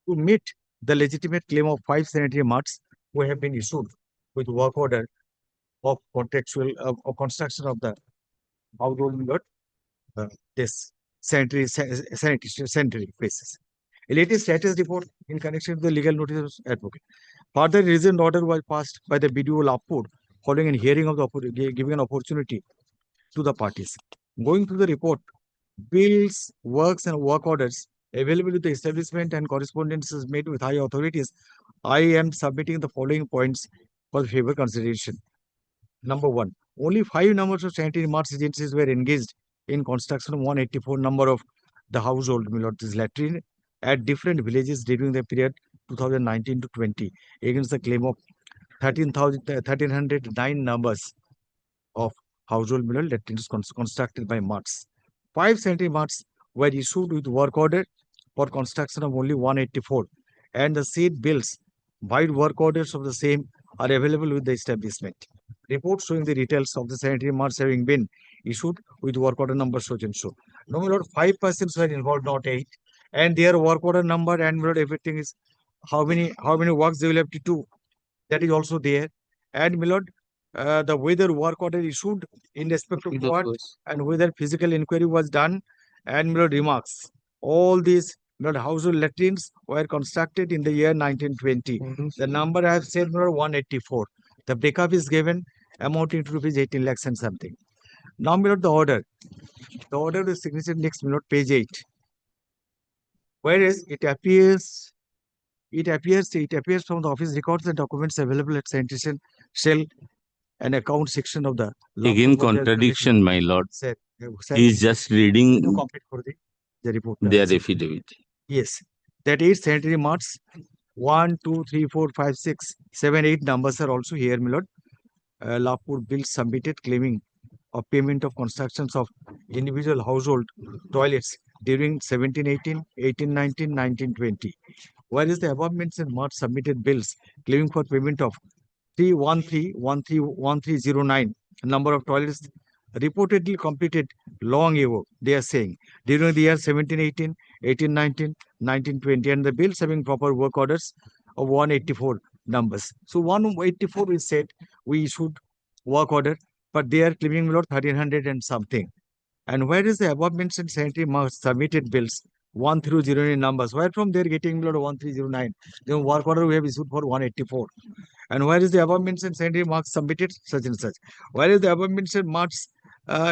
To meet the legitimate claim of 5 sanitary marts who have been issued with work order of contractual of construction of the household this sanitary places. A latest status report in connection with the legal notice of advocate. Further reasoned order was passed by the BDO Lapur following a hearing of the giving an opportunity to the parties. Going through the report, bills, works and work orders available with the establishment and correspondences made with high authorities, I am submitting the following points for favor consideration. Number 1, only 5 numbers of sanitary marts agencies were engaged in construction of 184 number of the household this latrine at different villages during the period 2019 to 20 against the claim of 1309 numbers of household latrines constructed by marts. 5 sanitary marts were issued with work order for construction of only 184 and the said bills, wide work orders of the same are available with the establishment. Reports showing the details of the sanitary marts having been issued with work order number so and so. No, my lord, 5 persons were involved, not 8. And their work order number and my lord, everything is how many works they will have to do. That is also there. And my lord, the whether work order issued in respect of what and whether physical inquiry was done and my lord, remarks. All these household latrines were constructed in the year 1920. The number I have said 184. The breakup is given amounting to rupees 18 lakhs and something. Now, the order. The order is signature next page 8. Whereas it appears from the office records and documents available at sanitation shell and account section of the Again, contradiction, my lord. He is just reading the report. Their affidavit. Yes, that 8 sanitary marts, 1, 2, 3, 4, 5, 6, 7, 8 numbers are also here, my lord. Lapur bills submitted claiming of payment of constructions of individual household toilets during 1718, 1819, 1920. Whereas the above mentioned marts submitted bills claiming for payment of 313 number of toilets reportedly completed long ago, they are saying, during the year 1718, 1819, 1920, and the bills having proper work orders of 184 numbers. So 184 is said we issued work order, but they are claiming 1300 and something. And where is the above mentioned sanitary marks submitted bills 1309 numbers? Where from they are getting 1309? The work order we have issued for 184. And where is the above mentioned sanitary marks submitted such and such? Where is the above mentioned marks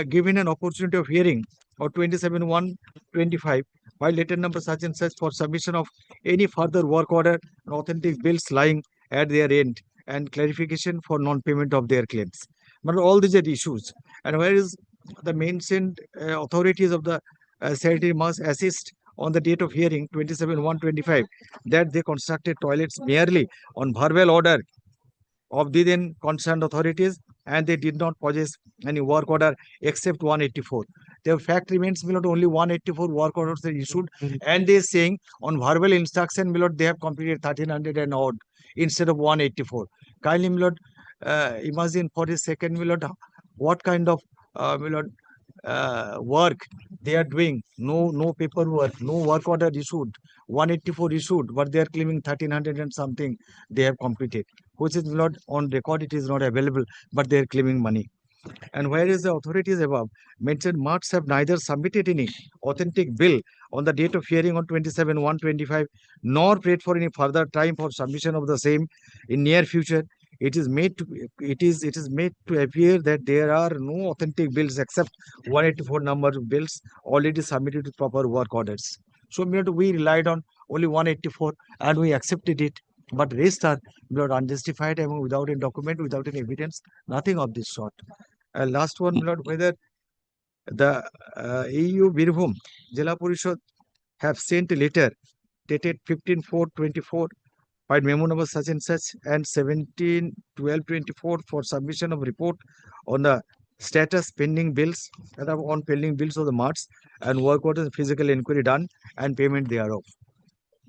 given an opportunity of hearing or 27/1/25 by letter number such and such for submission of any further work order and authentic bills lying at their end and clarification for non-payment of their claims. But all these are issues. And where is the mentioned authorities of the sanitary marks assist on the date of hearing 27/1/25 that they constructed toilets merely on verbal order of the then concerned authorities and they did not possess any work order except 184. The fact remains, my lord, only 184 work orders are issued and they are saying on verbal instruction, my lord, they have completed 1300 and odd instead of 184. Kindly, my lord, imagine for a second, my lord, what kind of my lord, work they are doing. No paperwork, no work order issued. 184 issued, but they are claiming 1300 and something they have completed, which is not on record. It is not available, but they are claiming money. And whereas the authorities above mentioned marts have neither submitted any authentic bill on the date of hearing on 27/1/25, nor paid for any further time for submission of the same in near future, it is made to appear that there are no authentic bills except 184 number of bills already submitted with proper work orders. So we relied on only 184 and we accepted it. But rest are unjustified and without any document, without any evidence, nothing of this sort. Last one, Lord, whether the AU Birbhum Jila Parishad have sent a letter dated 15/4/24 by memo number such and such and 17/12/24 for submission of report on the status pending bills and on pending bills of the marts and work orders physical inquiry done and payment thereof.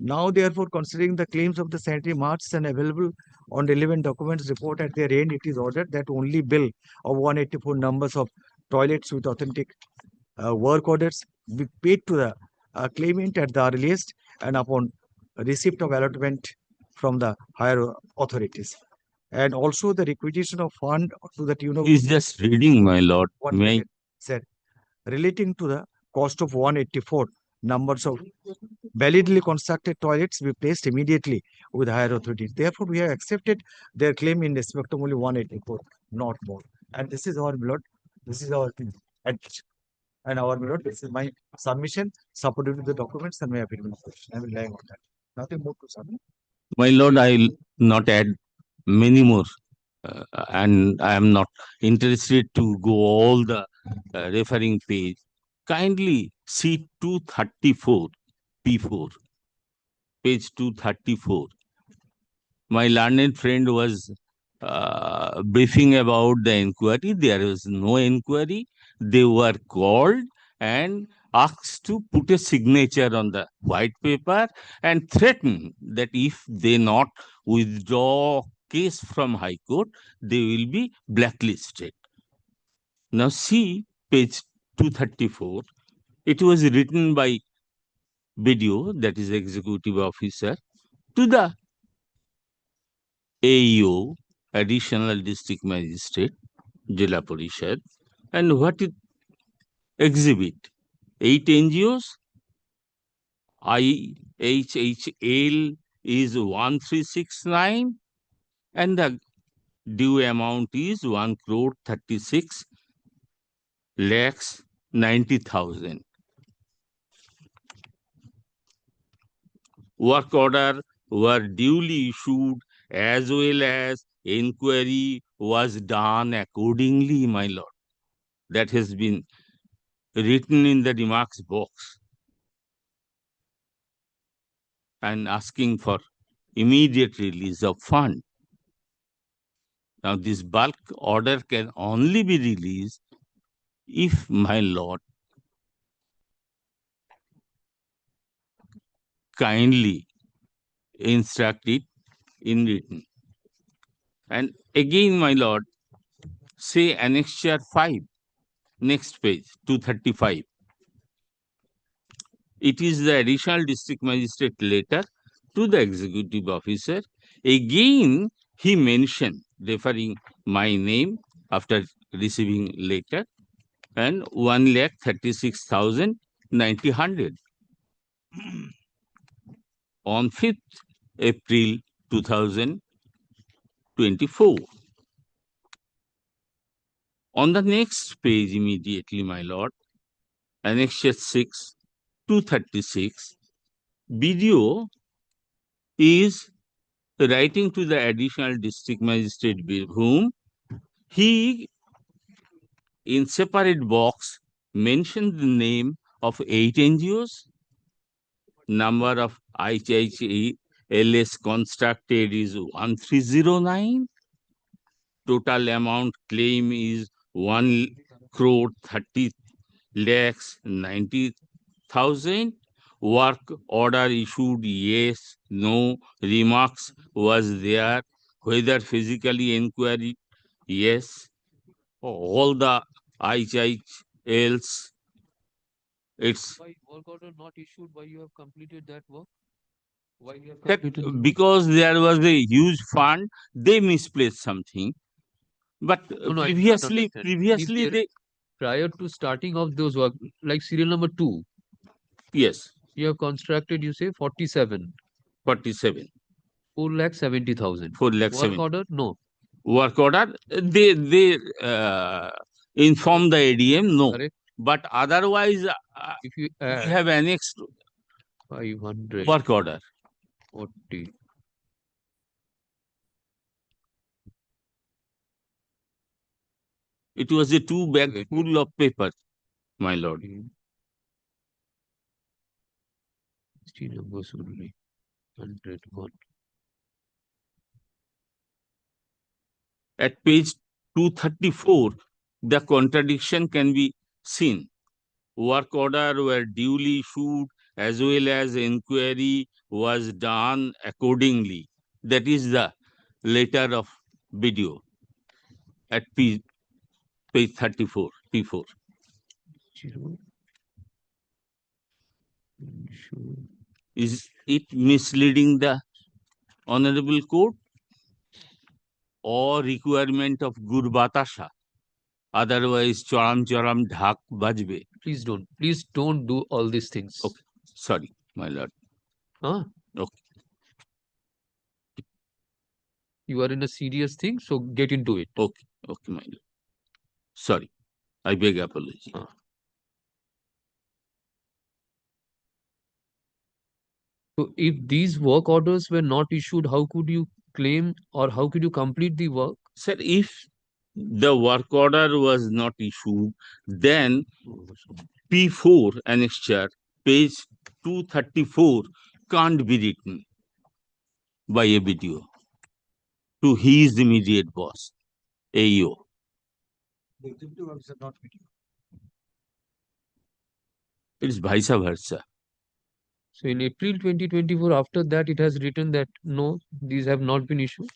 Now, therefore, considering the claims of the sanitary marts and available on relevant documents report at their end, it is ordered that only bill of 184 numbers of toilets with authentic work orders be paid to the claimant at the earliest and upon receipt of allotment from the higher authorities. And also the requisition of fund to the tune of... He's just reading, my lord. May I? Said, relating to the cost of 184 numbers of validly constructed toilets be placed immediately with higher authorities. Therefore, we have accepted their claim in respect of only 184, not more. And this is our blood. This is our and our blood. This is my submission supported with the documents and my opinion. I will rely on that. Nothing more to submit. My lord, I'll not add many more. And I am not interested to go all the referring page. Kindly see 234, P4, page 234. My learned friend was briefing about the inquiry. There was no inquiry. They were called and asked to put a signature on the white paper and threaten that if they not withdraw case from High Court, they will be blacklisted. Now see page 234. It was written by BDO, that is executive officer, to the AEO, additional district magistrate, Jila Parishad, and what it exhibit? 8 NGOs, IHHL is 1369, and the due amount is 1,36,90,000. Work order were duly issued as well as inquiry was done accordingly, my lord. That has been written in the remarks box and asking for immediate release of fund. Now, this bulk order can only be released if, my lord, kindly instruct it in written. And again, my lord, say annexure 5, next page, 235. It is the additional district magistrate letter to the executive officer. Again, he mentioned, referring my name after receiving letter, and 1,36,90,000 on 5th April 2024. On the next page immediately, my lord, annexure 6, 236, BDO is writing to the additional district magistrate whom he, in separate box, mentioned the name of 8 NGOs, number of IHHLS constructed is 1309, total amount claim is 1,30,90,000. Work order issued, yes, no, remarks was there, whether physically inquiry, yes, all the HILs. It's Why work order not issued? Why you have completed that work? Why you have that completed the work? because there was a huge fund, they misplaced something. But No, no, I do not understand. previously If there- they, prior to starting of those work, like serial number 2, yes, you have constructed, you say 47, 47, 4,70,000. 4,70,000. Work order? No. Work order, they inform the ADM, no. Correct. But otherwise, If you we add have annexed 500, work order. 40, It was a 2 bag Wait. full of paper, my lord. 16 numbers only. 101. At page 234, the contradiction can be seen. Work order were duly issued as well as inquiry was done accordingly. That is the letter of video at page 34, P4. Is it misleading the Honorable Court or requirement of Gur Batasha? Otherwise, charam charam dhak bajbe. Please don't do all these things. Okay, sorry, my lord. Huh? Okay. You are in a serious thing, so get into it. Okay, okay, my lord. Sorry, I beg apology. So if these work orders were not issued, how could you claim or how could you complete the work? Sir, if the work order was not issued, then P4 annexure, page 234, can't be written by a video to his immediate boss, AEO. The executive officer not video. It's vice versa. So in April 2024, after that, it has written that no, these have not been issued.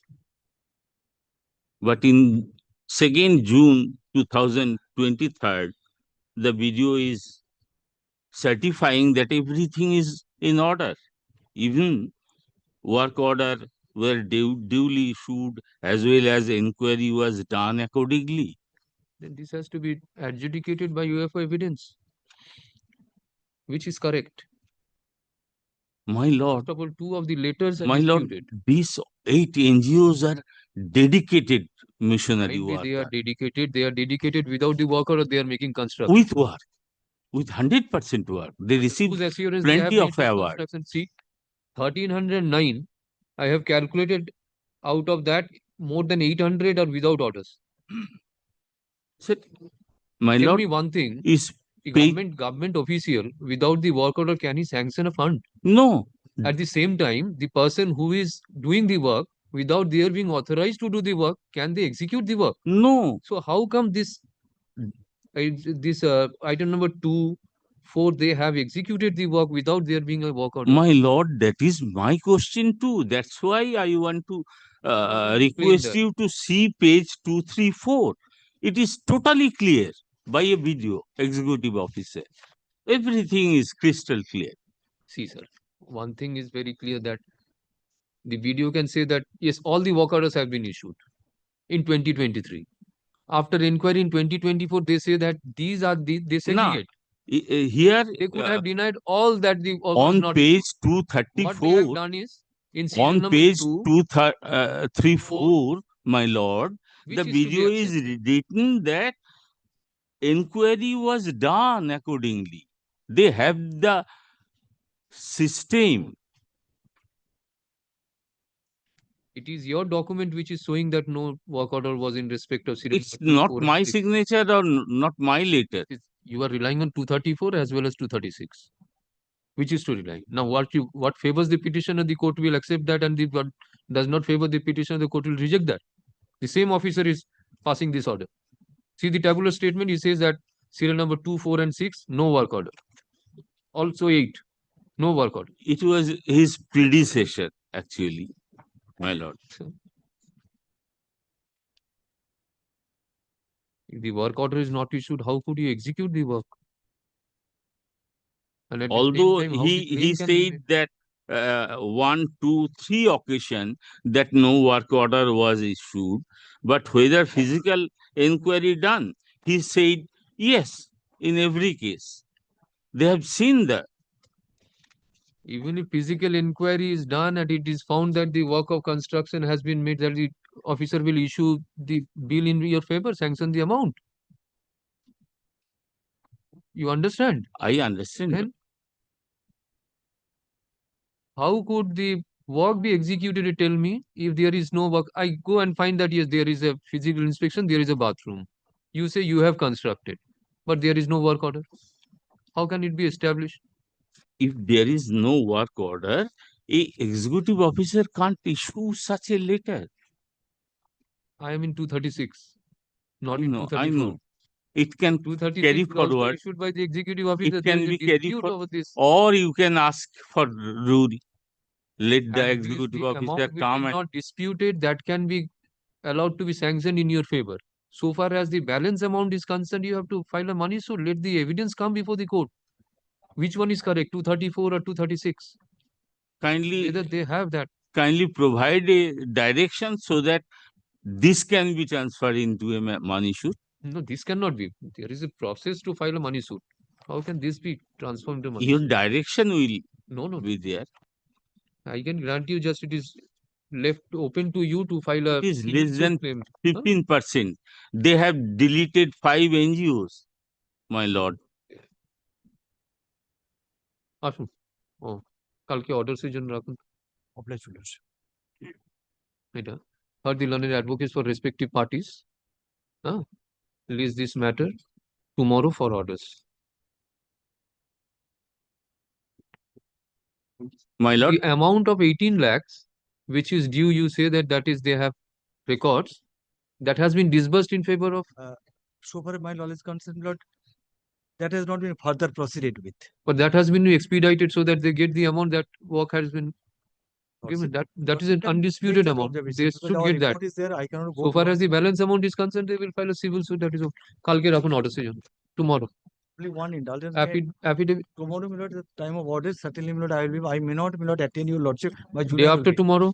But in 2nd June 2023, the video is certifying that everything is in order. Even work order were duly issued as well as inquiry was done accordingly. Then this has to be adjudicated by UFO evidence, which is correct. My lord, First of all, 2 of the letters are my lord, disputed. these 8 NGOs are dedicated missionary Fine, they are workers. dedicated. They are dedicated without the work order. They are making construction. With work, with 100% work. They receive Whose assurance they have plenty made of this awards. construction? See, 1309. I have calculated out of that more than 800 are without orders. Sir, my Tell lord, me one thing. is The paid. government official without the work order, can he sanction a fund? No. At the same time, the person who is doing the work without their being authorized to do the work, can they execute the work? No. So how come this item number 2, 4, they have executed the work without there being a work order? My lord, that is my question too. That's why I want to request that. you to see page 234. It is totally clear by a video, executive officer. Everything is crystal clear. See, sir, one thing is very clear that the video can say that, yes, all the work orders have been issued in 2023. After inquiry in 2024, they say that these are they segregate. Here, They could have denied all that the work was on not page issued. What they have 234, done is, in serial on number page 2, 234, my lord, which the is to be video is written that inquiry was done accordingly. They have the system. It is your document which is showing that no work order was in respect of serial It's number 2, not 4, my and 6. signature or not my letter. You are relying on 234 as well as 236, which is to rely. Now, what favors the petitioner, the court will accept that, and what does not favor the petitioner, the court will reject that. The same officer is passing this order. See the tabular statement. He says that serial number 2, 4, and 6, no work order. Also 8, no work order. It was his predecessor, actually, my lord. If the work order is not issued, how could you execute the work? And at the same Although time, how the he claim can be said made? that 1, 2, 3 occasion that no work order was issued, but whether physical inquiry done, he said yes in every case. They have seen the Even if physical inquiry is done and it is found that the work of construction has been made, that the officer will issue the bill in your favor, sanction the amount. You understand? I understand. Then how could the work be executed? You tell me, if there is no work, I go and find that yes, there is a physical inspection, there is a bathroom. You say you have constructed, but there is no work order. How can it be established? If there is no work order, a executive officer can't issue such a letter. I am in 236, not I in know, 234. It can 236 carry is also forward. issued by the executive officer. It There can is a be carried dispute for, over this. or you can ask for rule. Let the And executive the officer amount which come is and not disputed, that can be allowed to be sanctioned in your favor. So far as the balance amount is concerned, you have to file a money suit. Let the evidence come before the court. Which one is correct, 234 or 236? kindly Whether they have that. kindly provide a direction so that this can be transferred into a money suit. No, this cannot be. There is a process to file a money suit. How can this be transformed into money Your suit? direction will No. be there. I can grant you, just it is left open to you to file a It is civil less suit than claim. 15%. They have deleted 5 NGOs, my lord. আসুন ও কালকে order জন্য রাখুন এটা for the learned advocates for respective parties release this matter tomorrow for orders. My lord, the amount of 18 lakhs which is due, you say that is they have records that has been disbursed in favor of, So far, my knowledge is concerned, Lord, that has not been further proceeded with. but that has been expedited so that they get the amount that work has been given. That is an undisputed amount. They should get that. Is there, I cannot go So far as the balance amount is concerned, they will file a civil suit. That is all. কালকে রাখুন order জন্য tomorrow. only one indulgence. Affidavit Tomorrow, my lord, the time of orders, certainly, my lord, I may not, my lord, attend your lordship. My day junior will after be. tomorrow.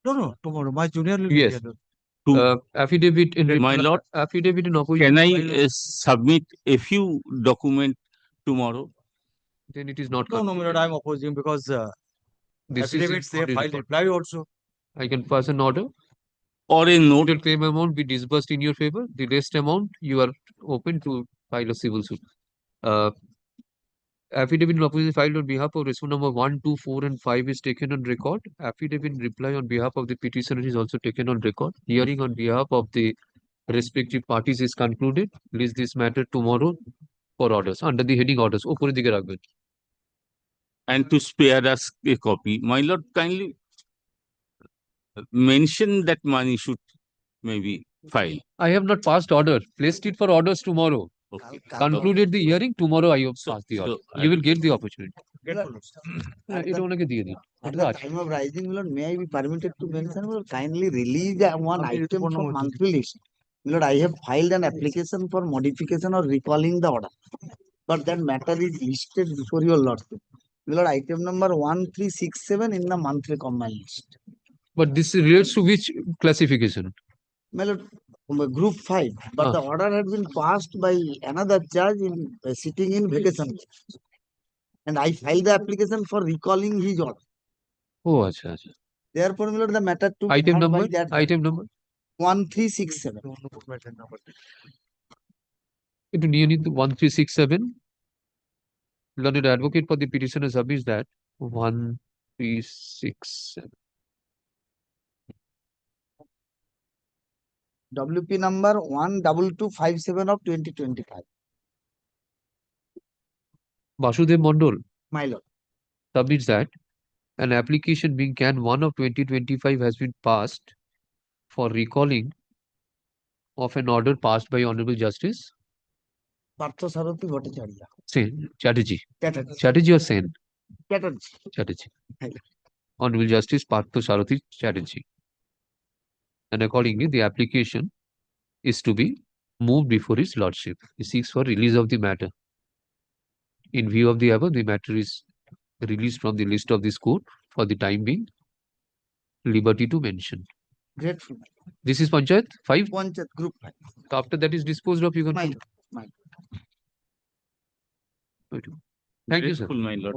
No, tomorrow. My junior will Yes. be here. Affidavit in my lord, affidavit in opposition. can I file of- submit a few documents tomorrow? Then it is not. No, my lord, I am opposing because This affidavits, is they have not a filed record. reply also. I can pass an order. Or a note. Total claim amount be disbursed in your favor. The rest amount you are open to file a civil suit. Affidavit in opposition filed on behalf of response number 1, 2, 4, and 5 is taken on record. Affidavit in reply on behalf of the petitioner is also taken on record. Hearing on behalf of the respective parties is concluded. Release this matter tomorrow for orders under the heading orders. উপরের দিকে রাখবেন। And to spare us a copy, my lord, kindly mention that money should maybe file. I have not passed order. Placed it for orders tomorrow. Okay. Concluded the hearing tomorrow. I have So- passed the order. so You will get the opportunity. At এটা ওনাকে দিয়ে দিন। the time of rising, Lord, may I be permitted to mention, Lord, kindly release one item from monthly list. Lord, I have filed an application for modification or recalling the order, but that matter is listed before your lordship. Lord, item number 1367 in the monthly combined list. But this relates to which classification? My lord, group 5, but the order had been passed by another judge in sitting in vacation. And I filed the application for recalling his order. Oh, acha. Therefore, my lord, the matter to be Item heard number? by that Item number? 1367. Into নিয়ে নিন 1367. Learned advocate for the petitioner submits that 1367. WP number 12257 of 2025. Vasudev Mondol My lord. submits that an application being Can 1 of 2025 has been passed for recalling of an order passed by Honorable Justice Partha Sarathi Bhattacharya. Sen Chatterjee. Chatterjee. Chatterjee or Sen? Chatterjee. Chatterjee. Honorable Justice Partha Sarathi Chatterjee. And accordingly, the application is to be moved before his lordship. He seeks for release of the matter. In view of the above, the matter is released from the list of this court for the time being. Liberty to mention. Grateful. This is Panchayat 5? Panchayat group 5. So after that is disposed of, you can. Mine. Thank you, sir. Grateful, my lord.